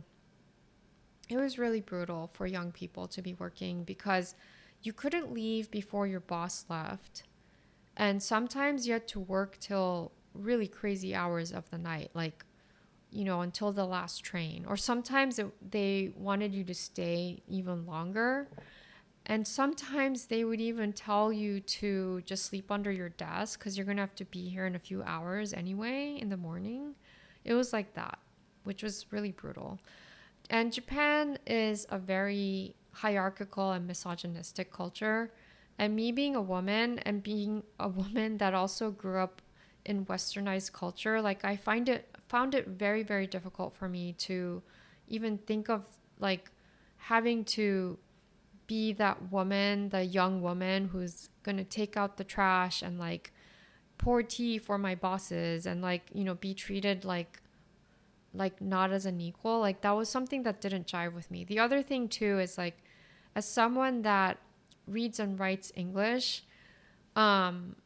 it was really brutal for young people to be working because you couldn't leave before your boss left. And sometimes you had to work till really crazy hours of the night, like, until the last train. Or sometimes they wanted you to stay even longer. And sometimes they would even tell you to just sleep under your desk because you're going to have to be here in a few hours anyway in the morning. It was like that, which was really brutal. And Japan is a very hierarchical and misogynistic culture. And me being a woman and being a woman that also grew up in westernized culture, like I found it very, very difficult for me to even think of like having to be that woman, the young woman who's gonna take out the trash and like pour tea for my bosses and like, be treated like not as an equal. Like that was something that didn't jive with me. The other thing too is like, as someone that reads and writes English, um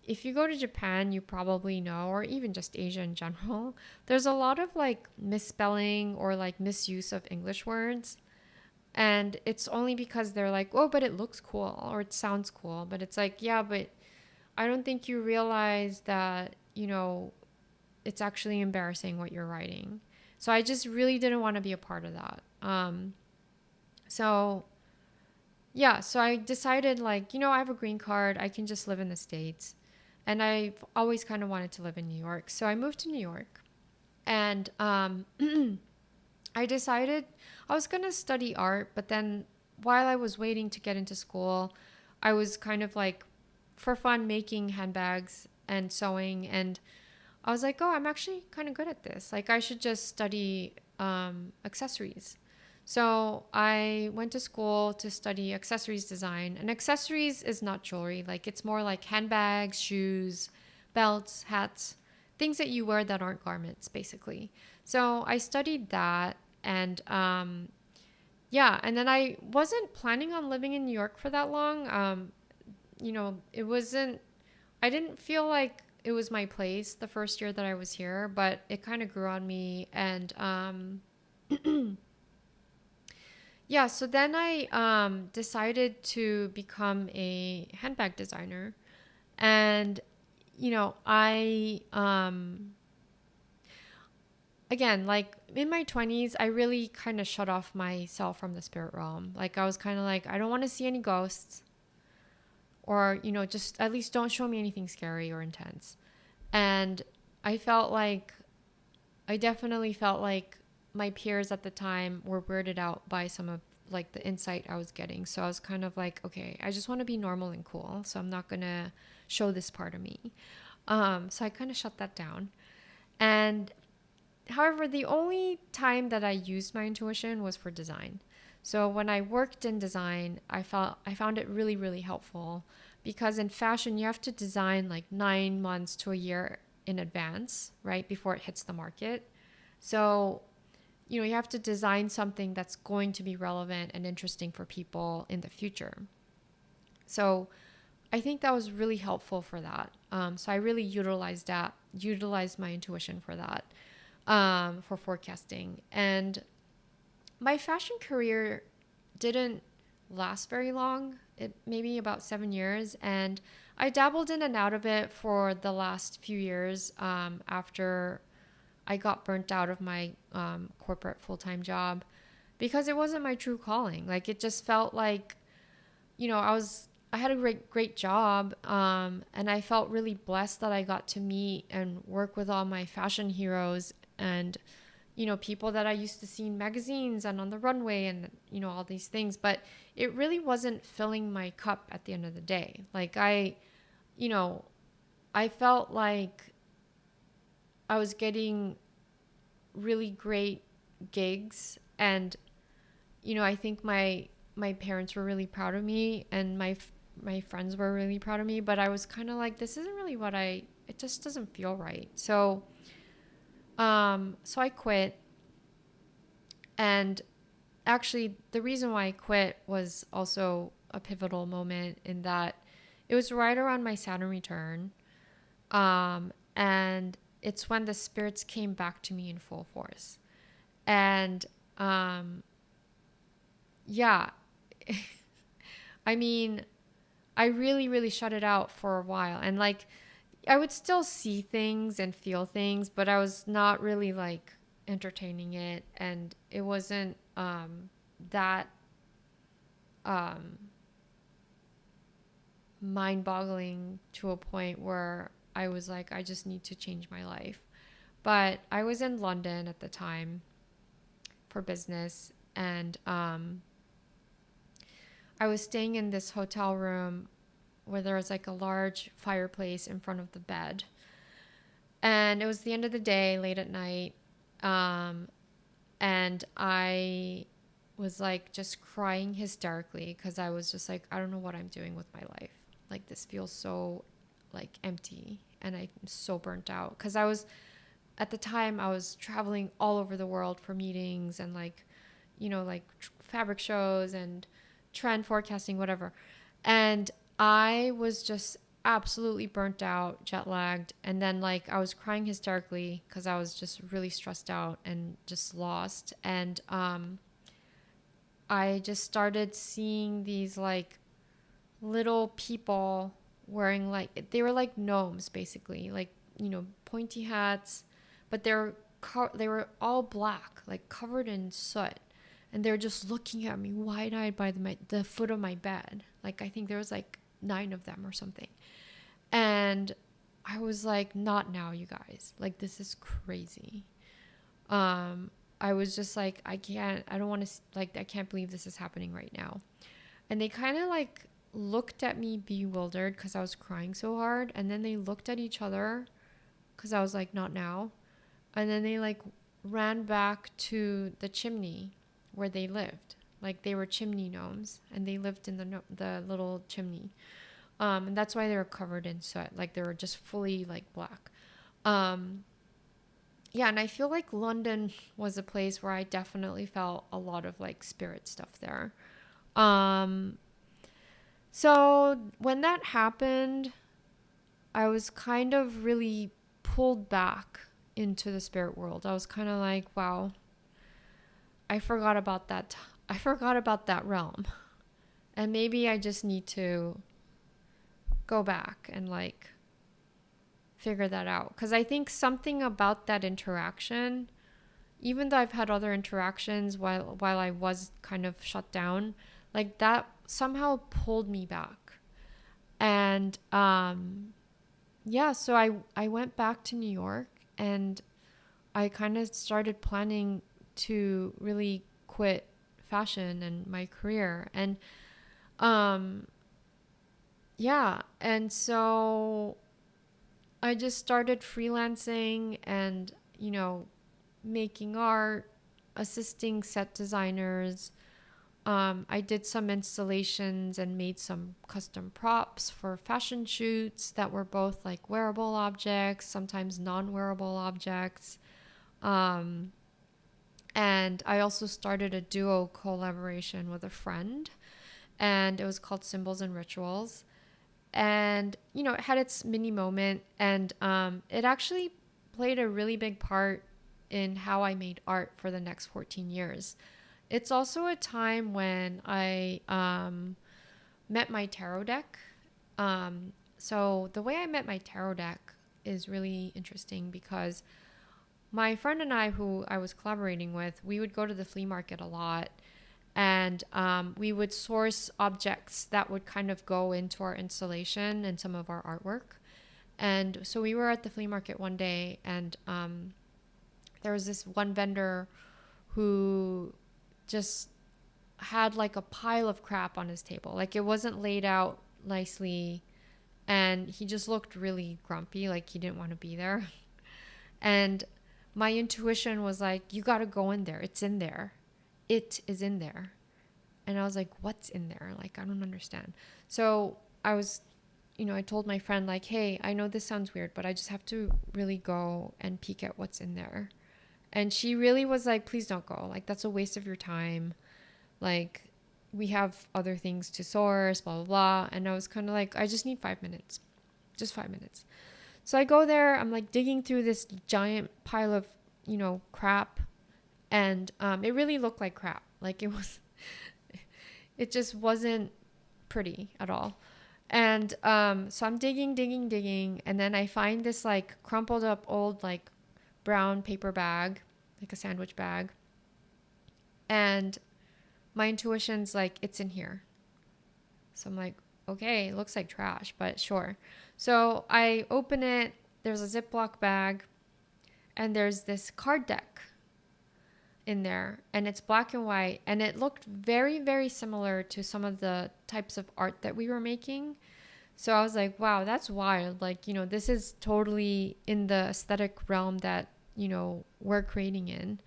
if you go to Japan, you probably know, or even just Asia in general, there's a lot of like misspelling or like misuse of English words. And it's only because they're like, oh, but it looks cool or it sounds cool. But it's like, yeah, but I don't think you realize that, it's actually embarrassing what you're writing. So I just really didn't want to be a part of that. So yeah, so I decided like, I have a green card. I can just live in the States. And I've always kind of wanted to live in New York. So I moved to New York. And I decided I was going to study art. But then while I was waiting to get into school, I was kind of like, for fun, making handbags and sewing. And I was like, oh, I'm actually kind of good at this. Like, I should just study accessories. So I went to school to study accessories design. And accessories is not jewelry. Like, it's more like handbags, shoes, belts, hats, things that you wear that aren't garments, basically. So I studied that. And yeah, and then I wasn't planning on living in New York for that long. It wasn't, I didn't feel like it was my place the first year that I was here, but it kind of grew on me. And yeah, so then I decided to become a handbag designer. And, I, again, like in my 20s, I really kind of shut off myself from the spirit realm. Like I was kind of like, I don't want to see any ghosts, or, just at least don't show me anything scary or intense. And I definitely felt like my peers at the time were weirded out by some of like the insight I was getting. So I was kind of like, okay, I just want to be normal and cool. So I'm not going to show this part of me. So I kind of shut that down. And however, the only time that I used my intuition was for design. So when I worked in design, I found it really, really helpful because in fashion, you have to design like 9 months to a year in advance, right? Before it hits the market. So, you have to design something that's going to be relevant and interesting for people in the future. So I think that was really helpful for that. So I really utilized my intuition for that, for forecasting. And my fashion career didn't last very long. It maybe about 7 years, and I dabbled in and out of it for the last few years after I got burnt out of my corporate full-time job because it wasn't my true calling. Like it just felt like, I had a great job, and I felt really blessed that I got to meet and work with all my fashion heroes and people that I used to see in magazines and on the runway and all these things. But it really wasn't filling my cup at the end of the day. Like I felt like I was getting really great gigs, and I think my parents were really proud of me, and my friends were really proud of me, but I was kind of like, this isn't really it just doesn't feel right. So I quit. And actually the reason why I quit was also a pivotal moment in that it was right around my Saturn return. And it's when the spirits came back to me in full force. And yeah, I mean, I really, really shut it out for a while. And like, I would still see things and feel things, but I was not really like entertaining it. And it wasn't that mind boggling to a point where I was like, I just need to change my life. But I was in London at the time for business, and I was staying in this hotel room where there was like a large fireplace in front of the bed. And it was the end of the day, late at night. And I was like just crying hysterically because I was just like, I don't know what I'm doing with my life. Like this feels so like empty, and I'm so burnt out because at the time I was traveling all over the world for meetings and like, fabric shows and trend forecasting, whatever. And I was just absolutely burnt out, jet lagged. And then like I was crying hysterically because I was just really stressed out and just lost. And I just started seeing these like little people wearing like, they were like gnomes basically, like, pointy hats, but they were all black, like covered in soot. And they were just looking at me wide-eyed by the foot of my bed. Like I think there was like 9 of them or something. And I was like, not now, you guys. Like this is crazy. I was just like, I don't want to, like, I can't believe this is happening right now. And they kind of like looked at me bewildered because I was crying so hard. And then they looked at each other because I was like, not now. And then they like ran back to the chimney where they lived. Like they were chimney gnomes, and they lived in the little chimney. And that's why they were covered in soot. Like they were just fully like black. Yeah, and I feel like London was a place where I definitely felt a lot of like spirit stuff there. So when that happened, I was kind of really pulled back into the spirit world. I was kind of like, wow, I forgot about that. I forgot about that realm. And maybe I just need to go back and like figure that out. Because I think something about that interaction, even though I've had other interactions while I was kind of shut down, like that somehow pulled me back. And yeah, so I went back to New York, and I kind of started planning to really quit fashion and my career. And yeah, and so I just started freelancing and, making art, assisting set designers. I did some installations and made some custom props for fashion shoots that were both like wearable objects, sometimes non-wearable objects. Um, and I also started a duo collaboration with a friend, and it was called Symbols and Rituals. And, it had its mini moment, and it actually played a really big part in how I made art for the next 14 years. It's also a time when I met my tarot deck. So the way I met my tarot deck is really interesting because my friend and I, who I was collaborating with, we would go to the flea market a lot, and we would source objects that would kind of go into our installation and some of our artwork. And so we were at the flea market one day, and there was this one vendor who just had like a pile of crap on his table. Like it wasn't laid out nicely, and he just looked really grumpy, like he didn't want to be there. And my intuition was like, you got to go in there. It's in there. It is in there. And I was like, what's in there? Like, I don't understand. So I was, I told my friend, like, hey, I know this sounds weird, but I just have to really go and peek at what's in there. And she really was like, please don't go. Like, that's a waste of your time. Like, we have other things to source, blah, blah, blah. And I was kind of like, I just need 5 minutes. Just 5 minutes. So I go there. I'm like digging through this giant pile of, crap. And it really looked like crap. Like it just wasn't pretty at all. And so I'm digging. And then I find this like crumpled up old like brown paper bag, like a sandwich bag. And my intuition's like, it's in here. So I'm like, okay, it looks like trash, but sure. So I open it. There's a Ziploc bag, and there's this card deck in there, and it's black and white, and it looked very, very similar to some of the types of art that we were making. So I was like, wow, that's wild. Like, this is totally in the aesthetic realm that, we're creating in.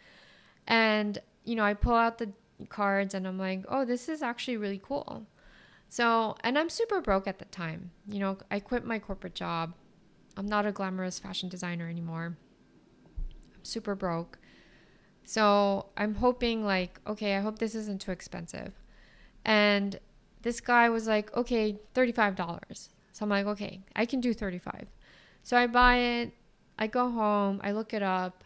And, I pull out the cards and I'm like, oh, this is actually really cool. So, and I'm super broke at the time. I quit my corporate job. I'm not a glamorous fashion designer anymore. I'm super broke. So I'm hoping like, okay, I hope this isn't too expensive. And this guy was like, okay, $35. So I'm like, okay, I can do 35. So I buy it. I go home. I look it up.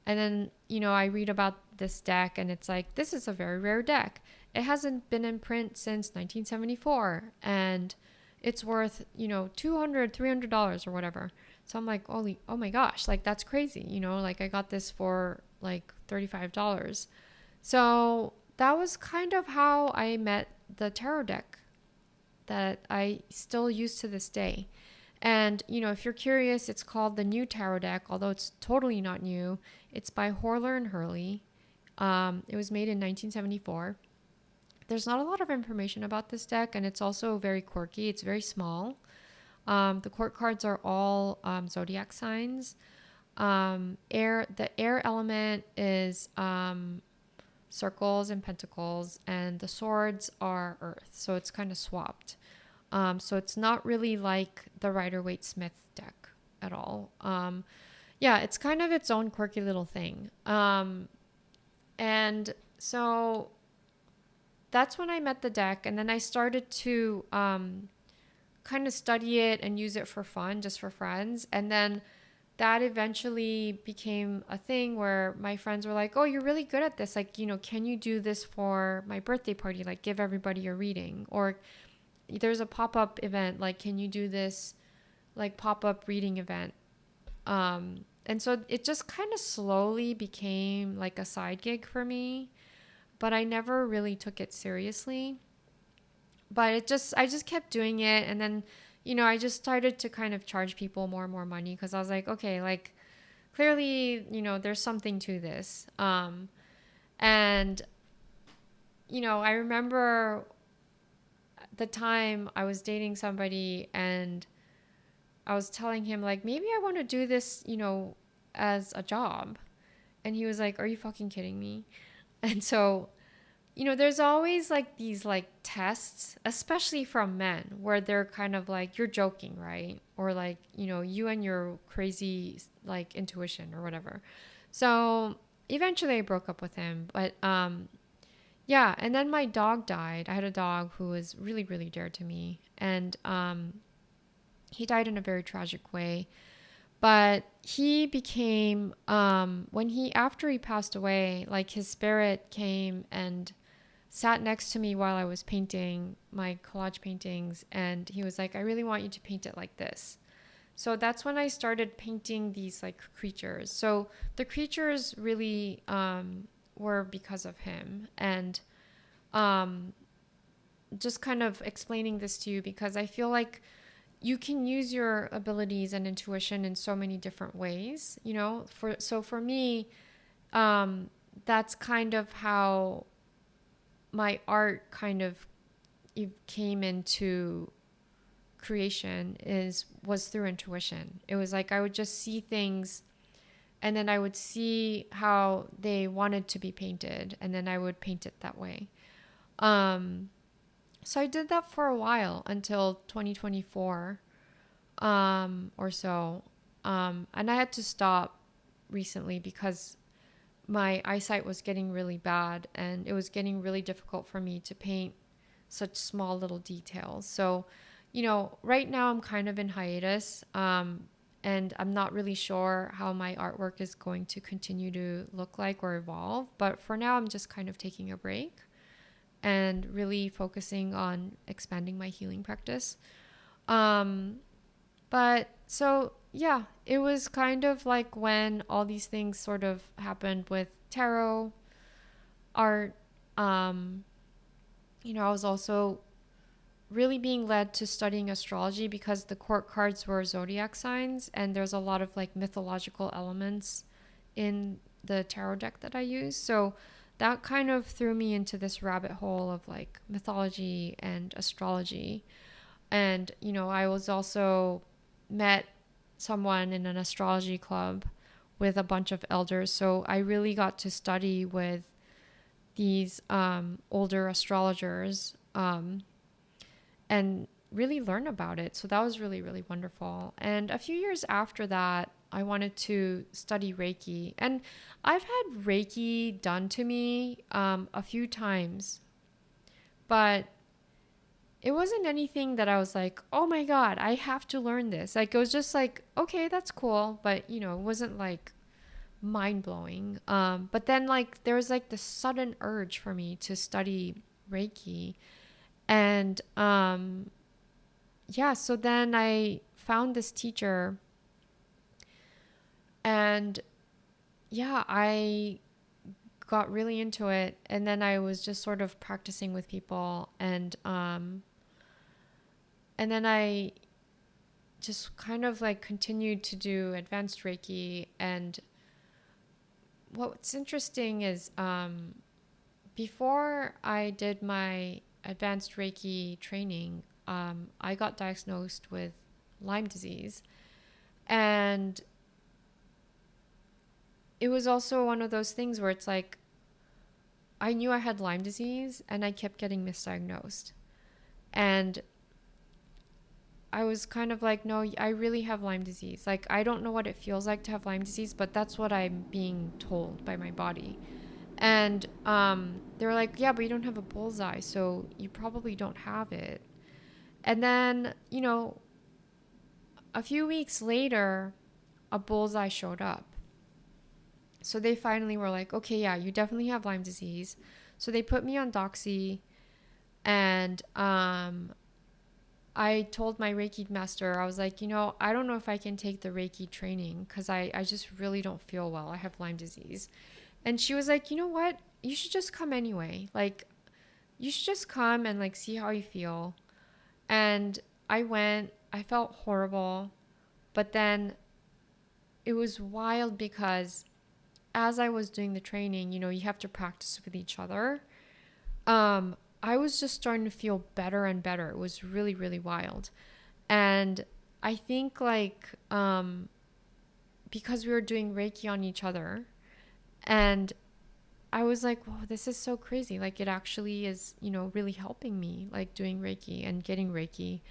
And then, I read about this deck, and it's like, this is a very rare deck. It hasn't been in print since 1974, and it's worth, $200, $300 or whatever. So I'm like, oh my gosh, like that's crazy. Like I got this for like $35. So that was kind of how I met the tarot deck that I still use to this day. And, if you're curious, it's called the New Tarot Deck, although it's totally not new. It's by Horler and Hurley. It was made in 1974. There's not a lot of information about this deck, and it's also very quirky. It's very small. The court cards are all zodiac signs. The air element is circles and pentacles, and the swords are earth. So it's kind of swapped. So it's not really like the Rider-Waite-Smith deck at all. Yeah, it's kind of its own quirky little thing. And so that's when I met the deck. And then I started to kind of study it and use it for fun, just for friends. And then that eventually became a thing where my friends were like, oh, you're really good at this. Like, can you do this for my birthday party? Like, give everybody a reading. Or there's a pop-up event, like, can you do this like pop-up reading event? And so it just kind of slowly became like a side gig for me, but I never really took it seriously. But I just kept doing it. And then, I just started to kind of charge people more and more money because I was like, okay, like clearly, there's something to this. And, I remember the time I was dating somebody, and I was telling him like, maybe I want to do this, as a job. And he was like, are you fucking kidding me? And so, there's always like these like tests, especially from men, where they're kind of like, you're joking, right? Or like, you and your crazy like intuition or whatever. So eventually I broke up with him. But yeah. And then my dog died. I had a dog who was really, really dear to me. And he died in a very tragic way. But he became, after he passed away, like his spirit came and sat next to me while I was painting my collage paintings. And he was like, I really want you to paint it like this. So that's when I started painting these like creatures. So the creatures really were because of him. And um, just kind of explaining this to you because I feel like you can use your abilities and intuition in so many different ways, for me, that's kind of how my art kind of came into creation was through intuition. It was like I would just see things and then I would see how they wanted to be painted and then I would paint it that way. So I did that for a while until 2024 or so. And I had to stop recently because my eyesight was getting really bad and it was getting really difficult for me to paint such small little details. So, right now I'm kind of in hiatus and I'm not really sure how my artwork is going to continue to look like or evolve. But for now, I'm just kind of taking a break and really focusing on expanding my healing practice. But so, yeah, it was kind of like when all these things sort of happened with tarot, art. I was also really being led to studying astrology because the court cards were zodiac signs and there's a lot of like mythological elements in the tarot deck that I use. So that kind of threw me into this rabbit hole of like mythology and astrology. And, I was also met someone in an astrology club with a bunch of elders. So I really got to study with these older astrologers and really learn about it. So that was really, really wonderful. And a few years after that, I wanted to study Reiki. And I've had Reiki done to me a few times, but it wasn't anything that I was like, oh my God, I have to learn this. Like, it was just like, okay, that's cool. But, it wasn't like mind blowing. But then like, there was like this sudden urge for me to study Reiki. And, yeah, so then I found this teacher and yeah, I got really into it. And then I was just sort of practicing with people and then I just kind of like continued to do advanced Reiki. And what's interesting is before I did my advanced Reiki training, I got diagnosed with Lyme disease. And it was also one of those things where it's like, I knew I had Lyme disease and I kept getting misdiagnosed. And I was kind of like, no, I really have Lyme disease. Like, I don't know what it feels like to have Lyme disease, but that's what I'm being told by my body. And they were like, yeah, but you don't have a bullseye, so you probably don't have it. And then, a few weeks later, a bullseye showed up. So they finally were like, okay, yeah, you definitely have Lyme disease. So they put me on Doxy and I told my Reiki master, I was like, I don't know if I can take the Reiki training because I just really don't feel well. I have Lyme disease. And she was like, you know what? You should just come anyway. Like, you should just come and like see how you feel. And I went, I felt horrible. But then it was wild because as I was doing the training, you have to practice with each other. I was just starting to feel better and better. It was really, really wild. And I think like because we were doing Reiki on each other, and I was like, whoa, this is so crazy. Like it actually is, really helping me, like doing Reiki and getting Reiki.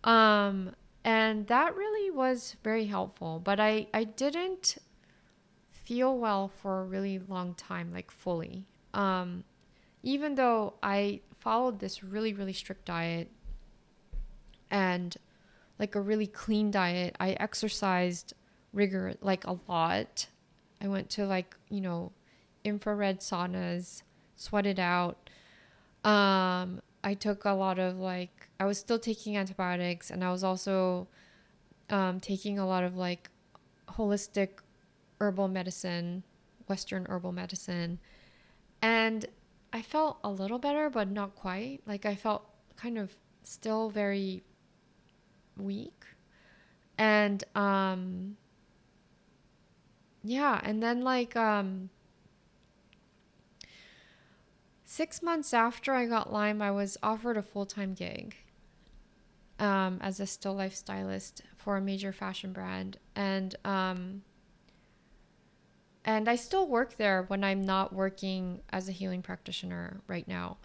Um, and that really was very helpful. But I didn't feel well for a really long time, like fully. Even though I followed this really, really strict diet and like a really clean diet, I exercised rigor like a lot. I went to like, infrared saunas, sweated out. I took a lot of like, I was still taking antibiotics, and I was also taking a lot of like holistic herbal medicine, Western herbal medicine. And I felt a little better, but not quite. Like I felt kind of still very weak. And yeah, and then like 6 months after I got Lyme, I was offered a full-time gig as a still life stylist for a major fashion brand. And I still work there when I'm not working as a healing practitioner right now.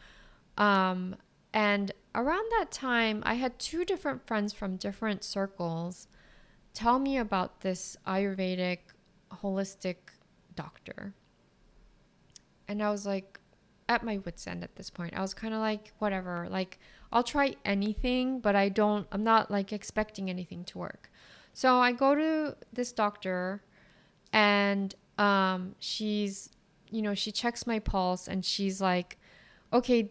Um, and around that time, I had two different friends from different circles tell me about this Ayurvedic holistic doctor. And I was like, at my wit's end at this point. I was kind of like, whatever, like, I'll try anything, but I'm not like expecting anything to work. So I go to this doctor, and she checks my pulse, and she's like, okay,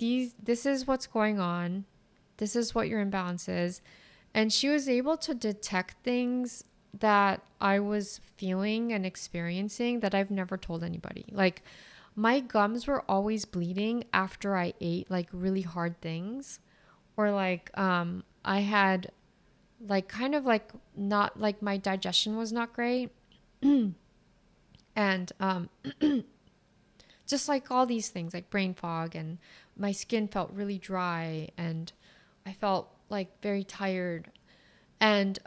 this is what's going on. This is what your imbalance is. And she was able to detect things that I was feeling and experiencing that I've never told anybody. Like my gums were always bleeding after I ate like really hard things, or like I had like kind of like not like my digestion was not great. And just like all these things like brain fog, and my skin felt really dry, and I felt like very tired. And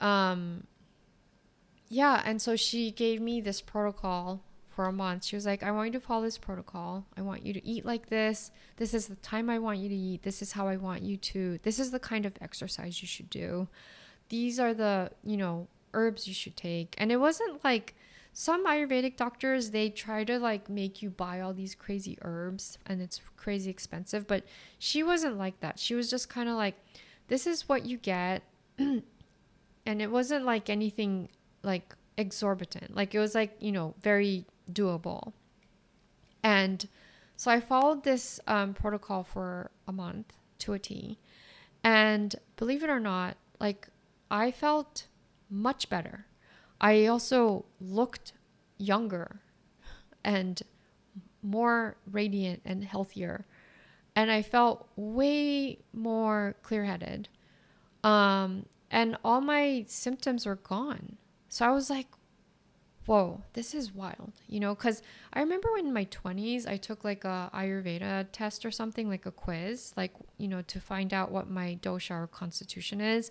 yeah, and so she gave me this protocol for a month. She was like, I want you to follow this protocol. I want you to eat like this. This is the time I want you to eat. This is how I want you to. This is the kind of exercise you should do. These are the, herbs you should take. And it wasn't like some Ayurvedic doctors, they try to like make you buy all these crazy herbs, and it's crazy expensive. But she wasn't like that. She was just kind of like, this is what you get. And it wasn't like anything like exorbitant. Like it was like, very doable. And so I followed this protocol for a month to a T. And believe it or not, like I felt much better. I also looked younger and more radiant and healthier. And I felt way more clear-headed. And all my symptoms were gone. So I was like, whoa, this is wild, because I remember in my 20s, I took like a Ayurveda test or something, like a quiz, like, to find out what my dosha or constitution is.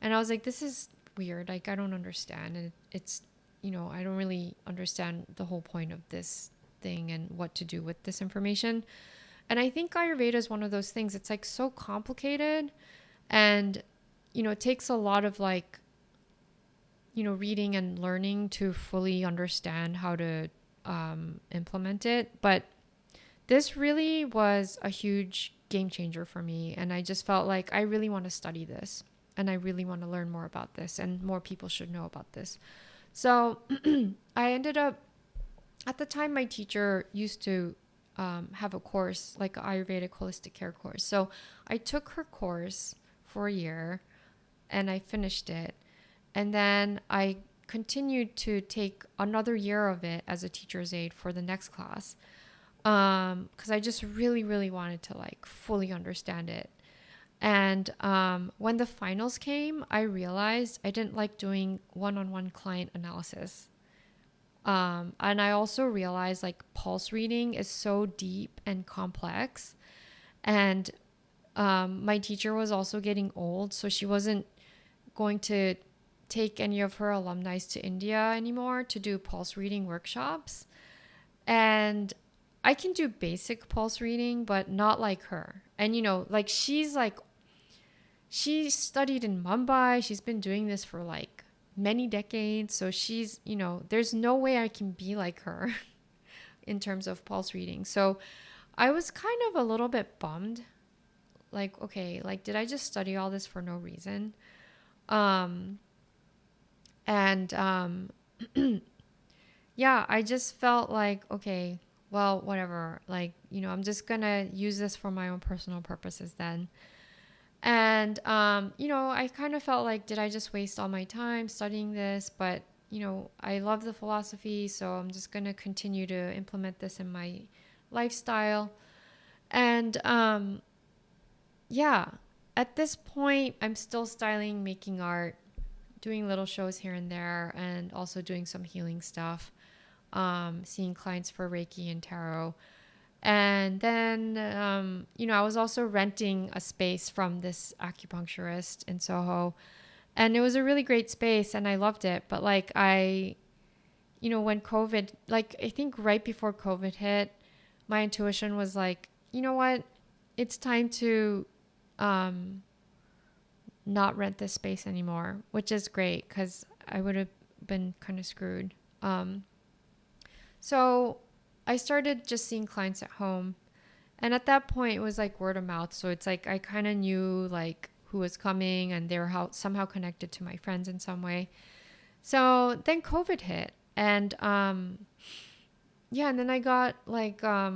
And I was like, this is weird. Like, I don't understand. And it's, I don't really understand the whole point of this thing and what to do with this information. And I think Ayurveda is one of those things. It's like so complicated, and, it takes a lot of like, reading and learning to fully understand how to implement it. But this really was a huge game changer for me. And I just felt like I really want to study this, and I really want to learn more about this, and more people should know about this. So I ended up, at the time, my teacher used to have a course, like an Ayurvedic holistic care course. So I took her course for a year, and I finished it. And then I continued to take another year of it as a teacher's aide for the next class. Because I just really, really wanted to like fully understand it. And when the finals came, I realized I didn't like doing one-on-one client analysis. And I also realized like pulse reading is so deep and complex. And my teacher was also getting old, so she wasn't going to take any of her alumni to India anymore to do pulse reading workshops. And I can do basic pulse reading, but not like her. And, like she studied in Mumbai. She's been doing this for like many decades. So she's, there's no way I can be like her in terms of pulse reading. So I was kind of a little bit bummed. Like, okay, like, did I just study all this for no reason? And yeah, I just felt like, okay, well, whatever. Like, I'm just going to use this for my own personal purposes then. And, I kind of felt like, did I just waste all my time studying this? But, I love the philosophy, so I'm just going to continue to implement this in my lifestyle. And, yeah, at this point, I'm still styling, making art, doing little shows here and there, and also doing some healing stuff, seeing clients for Reiki and tarot. And then, I was also renting a space from this acupuncturist in Soho. And it was a really great space and I loved it. But like when COVID, like I think right before COVID hit, my intuition was like, you know what? It's time to not rent this space anymore, which is great because I would have been kind of screwed. So I started just seeing clients at home. And at that point, it was like word of mouth. So it's like I kind of knew like who was coming and they were somehow connected to my friends in some way. So then COVID hit. And yeah, and then I got like, I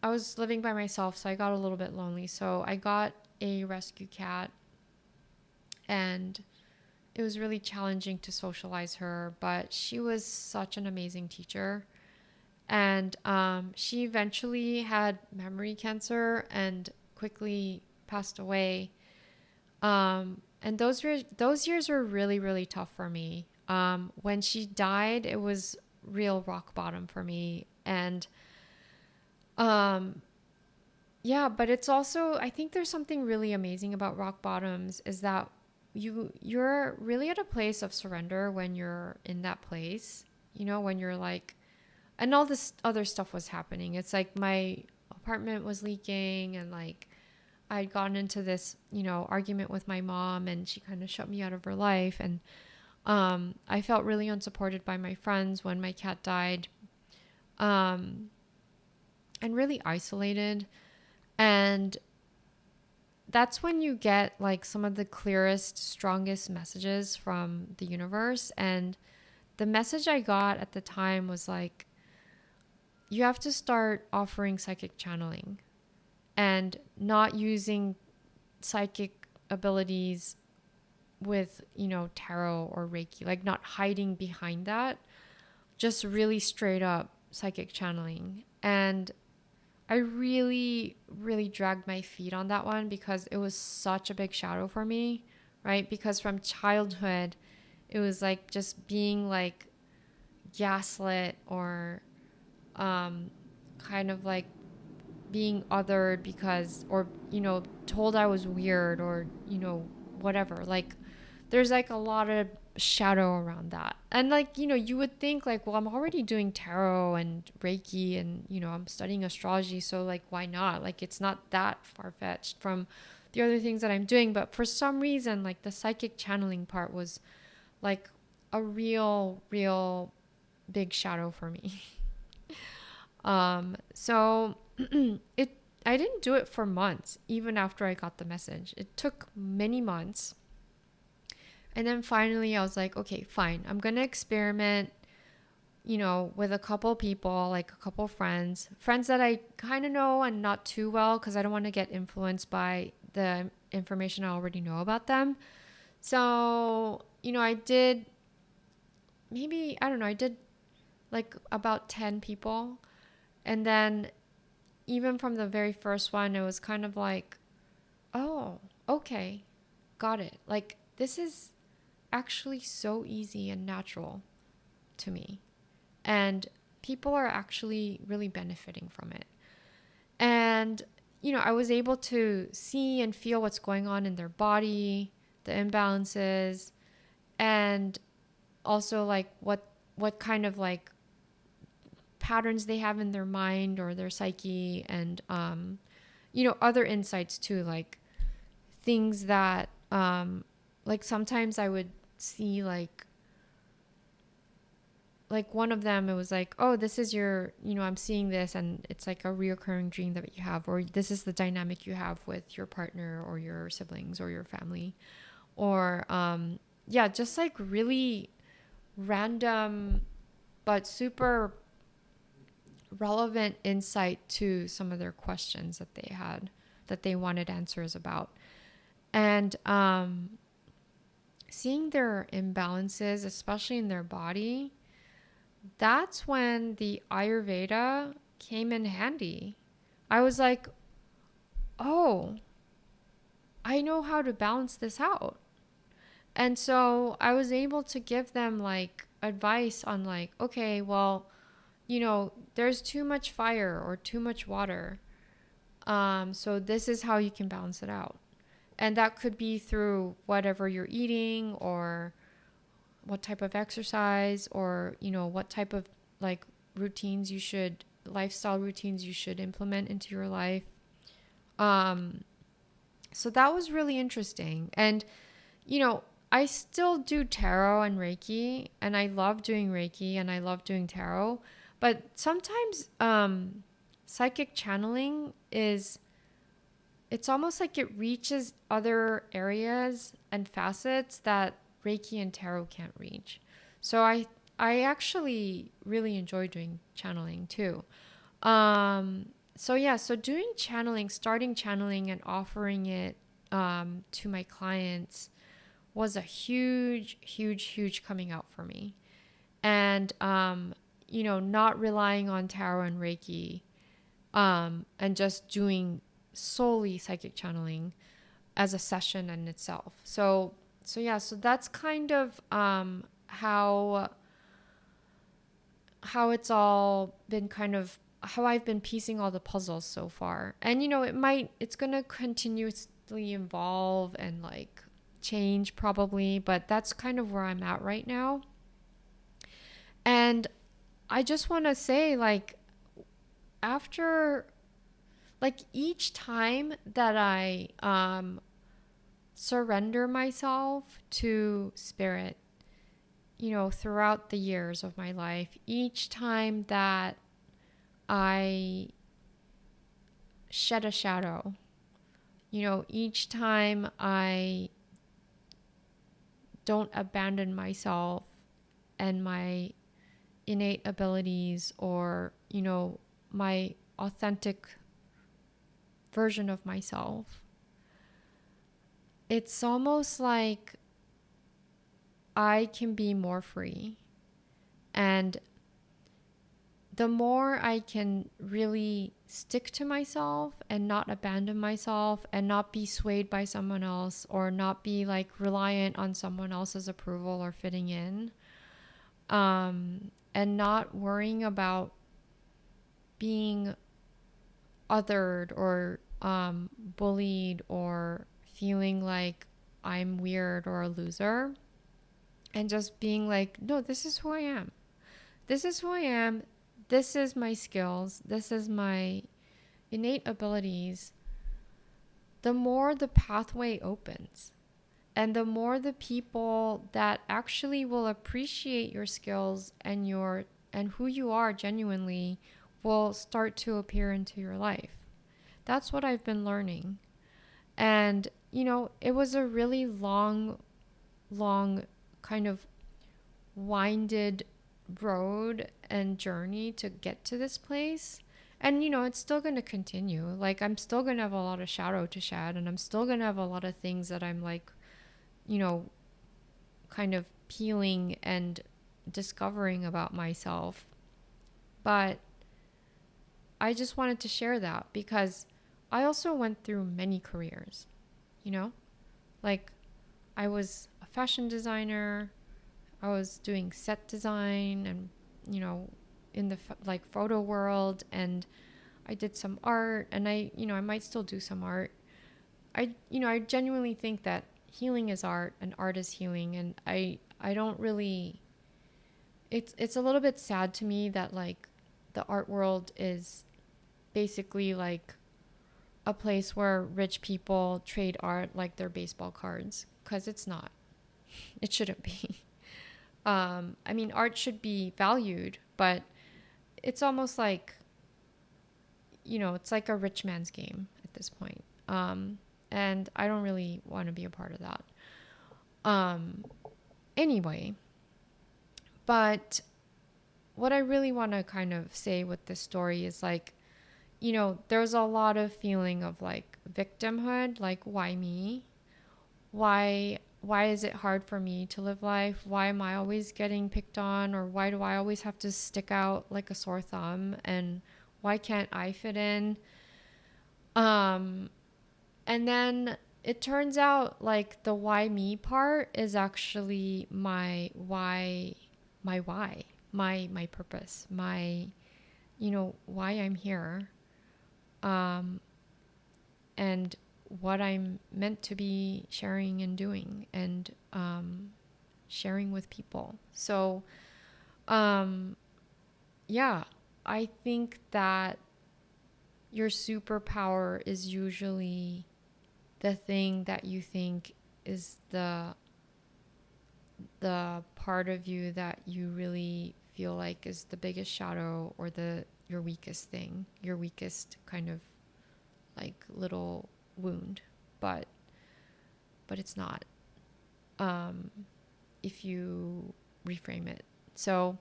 was living by myself. So I got a little bit lonely. So I got a rescue cat. And it was really challenging to socialize her. But she was such an amazing teacher. And she eventually had memory cancer and quickly passed away. And those years were really, really tough for me. When she died, it was real rock bottom for me. And yeah, but it's also, I think there's something really amazing about rock bottoms is that you're really at a place of surrender when you're in that place, when you're like, and all this other stuff was happening. It's like my apartment was leaking and like I'd gotten into this, argument with my mom and she kind of shut me out of her life. And I felt really unsupported by my friends when my cat died, and really isolated. And that's when you get like some of the clearest, strongest messages from the universe. And the message I got at the time was like, you have to start offering psychic channeling and not using psychic abilities with, tarot or Reiki, like not hiding behind that, just really straight up psychic channeling. And I really, really dragged my feet on that one because it was such a big shadow for me, right? Because from childhood, it was like just being like gaslit or kind of like being othered because, or, told I was weird or, whatever. Like there's like a lot of shadow around that. And like, you would think like, well, I'm already doing tarot and Reiki and, I'm studying astrology. So like, why not? Like, it's not that far-fetched from the other things that I'm doing. But for some reason, like the psychic channeling part was like a real, real big shadow for me. So I didn't do it for months, even after I got the message. It took many months. And then finally I was like, okay, fine. I'm going to experiment, with a couple people, like a couple friends that I kind of know and not too well, because I don't want to get influenced by the information I already know about them. So, I did I did like about 10 people. And then even from the very first one, it was kind of like, oh, okay, got it. Like, this is actually so easy and natural to me. And people are actually really benefiting from it. And, I was able to see and feel what's going on in their body, the imbalances. and also like what kind of like patterns they have in their mind or their psyche, and other insights too, like things that like sometimes I would see like one of them, it was like, oh, this is your, I'm seeing this, and it's like a reoccurring dream that you have, or this is the dynamic you have with your partner or your siblings or your family, or yeah, just like really random but super relevant insight to some of their questions that they had, that they wanted answers about. And seeing their imbalances, especially in their body, that's when the Ayurveda came in handy. I was like, oh, I know how to balance this out. And so I was able to give them like advice on like, okay, well, there's too much fire or too much water. So this is how you can balance it out. And that could be through whatever you're eating, or what type of exercise, or, what type of like lifestyle routines you should implement into your life. So that was really interesting. And, I still do tarot and Reiki, and I love doing Reiki and I love doing tarot. But sometimes psychic channeling it's almost like it reaches other areas and facets that Reiki and tarot can't reach. So I actually really enjoy doing channeling too. So yeah, so doing channeling, starting channeling and offering it to my clients was a huge, huge, huge coming out for me. And, not relying on tarot and Reiki, and just doing solely psychic channeling as a session in itself. So yeah, so that's kind of how it's all been kind of how I've been piecing all the puzzles so far. And it's going to continuously evolve and like change probably, but that's kind of where I'm at right now. And I just want to say, like, after like each time that I surrender myself to spirit, throughout the years of my life, each time that I shed a shadow, each time I don't abandon myself and my innate abilities, or, my authentic version of myself, it's almost like I can be more free. And the more I can really stick to myself and not abandon myself and not be swayed by someone else, or not be like reliant on someone else's approval or fitting in, and not worrying about being othered or bullied or feeling like I'm weird or a loser, and just being like, no, this is who I am. This is who I am. This is my skills. This is my innate abilities. The more the pathway opens, and the more the people that actually will appreciate your skills and who you are genuinely will start to appear into your life. That's what I've been learning. And, it was a really long kind of winded road and journey to get to this place. And, it's still going to continue. Like, I'm still going to have a lot of shadow to shed, and I'm still going to have a lot of things that I'm like, kind of peeling and discovering about myself. But I just wanted to share that because I also went through many careers, like I was a fashion designer, I was doing set design and, in the like photo world, and I did some art, and I might still do some art. I genuinely think that healing is art and art is healing. And I I don't really, it's a little bit sad to me that like the art world is basically like a place where rich people trade art like they're baseball cards, because it's not. It shouldn't be. I mean, art should be valued, but it's almost like, it's like a rich man's game at this point. And I don't really want to be a part of that. Anyway, but what I really want to kind of say with this story is like, there's a lot of feeling of like victimhood, like why me? Why is it hard for me to live life? Why am I always getting picked on, or why do I always have to stick out like a sore thumb, and why can't I fit in? And then it turns out like the why me part is actually my purpose, why I'm here, and what I'm meant to be sharing and doing, and sharing with people. So, yeah, I think that your superpower is usually the thing that you think is the part of you that you really feel like is the biggest shadow, or your weakest thing, your weakest kind of like little wound, but it's not, if you reframe it. So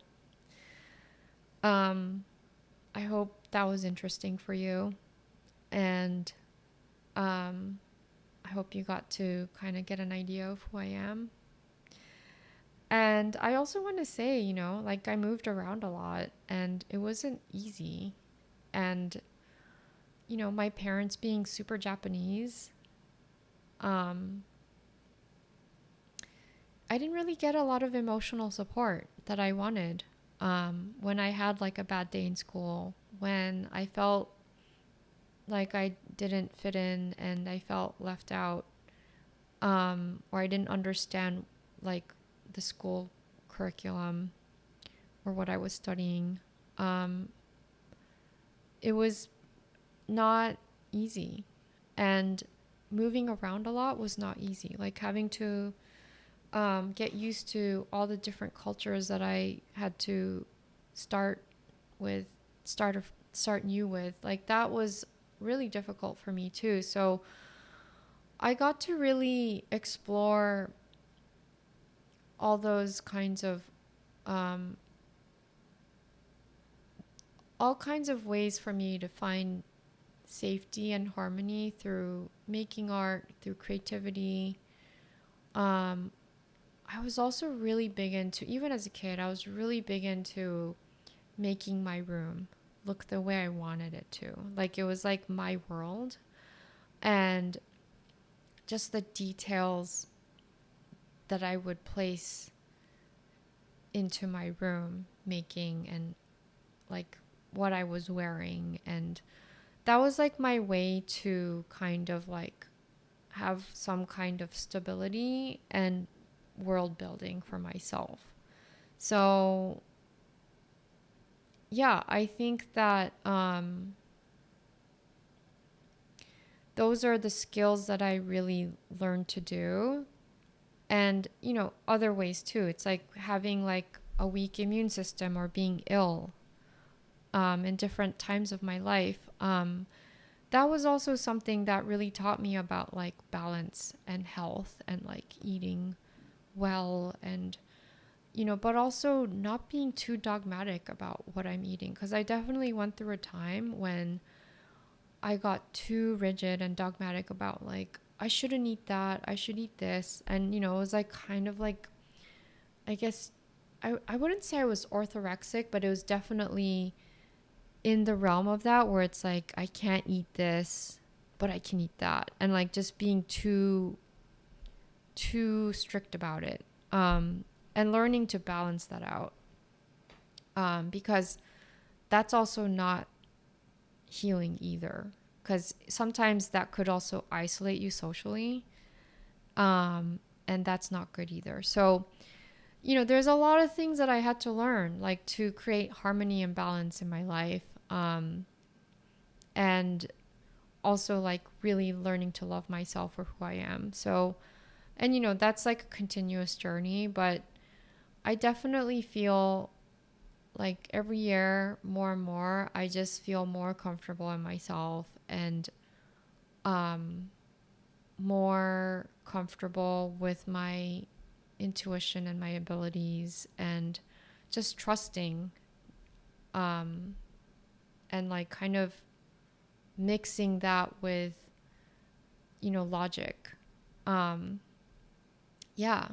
I hope that was interesting for you, and I hope you got to kind of get an idea of who I am. And I also want to say, like I moved around a lot and it wasn't easy. And, my parents being super Japanese, I didn't really get a lot of emotional support that I wanted. When I had like a bad day in school, when I felt like I didn't fit in and I felt left out, or I didn't understand like the school curriculum or what I was studying. It was not easy, and moving around a lot was not easy. Like having to get used to all the different cultures that I had to start new with, like that was really difficult for me too. So I got to really explore all those kinds of all kinds of ways for me to find safety and harmony through making art, through creativity. I was also really big into, even as a kid, I was really big into making my room look the way I wanted it to. Like it was like my world, and just the details that I would place into my room making, and like what I was wearing, and that was like my way to kind of like have some kind of stability and world building for myself. So yeah, I think that those are the skills that I really learned to do. And other ways too, it's like having like a weak immune system or being ill in different times of my life. That was also something that really taught me about like balance and health, and like eating well, and but also not being too dogmatic about what I'm eating, because I definitely went through a time when I got too rigid and dogmatic about like I shouldn't eat that, I should eat this. And it was like kind of like, I guess I wouldn't say I was orthorexic, but it was definitely in the realm of that, where it's like I can't eat this but I can eat that, and like just being too strict about it, and learning to balance that out, because that's also not healing either, because sometimes that could also isolate you socially, and that's not good either. So there's a lot of things that I had to learn, like to create harmony and balance in my life. And also like really learning to love myself for who I am. So, and that's like a continuous journey, but I definitely feel like every year more and more, I just feel more comfortable in myself and more comfortable with my intuition and my abilities and just trusting and like kind of mixing that with logic. Yeah.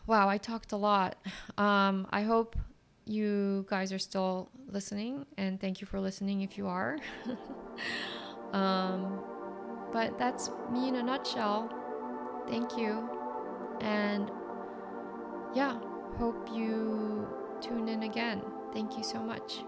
Wow, I talked a lot. I hope you guys are still listening, and thank you for listening if you are. um, but that's me in a nutshell. Thank you. And yeah, hope you tune in again. Thank you so much.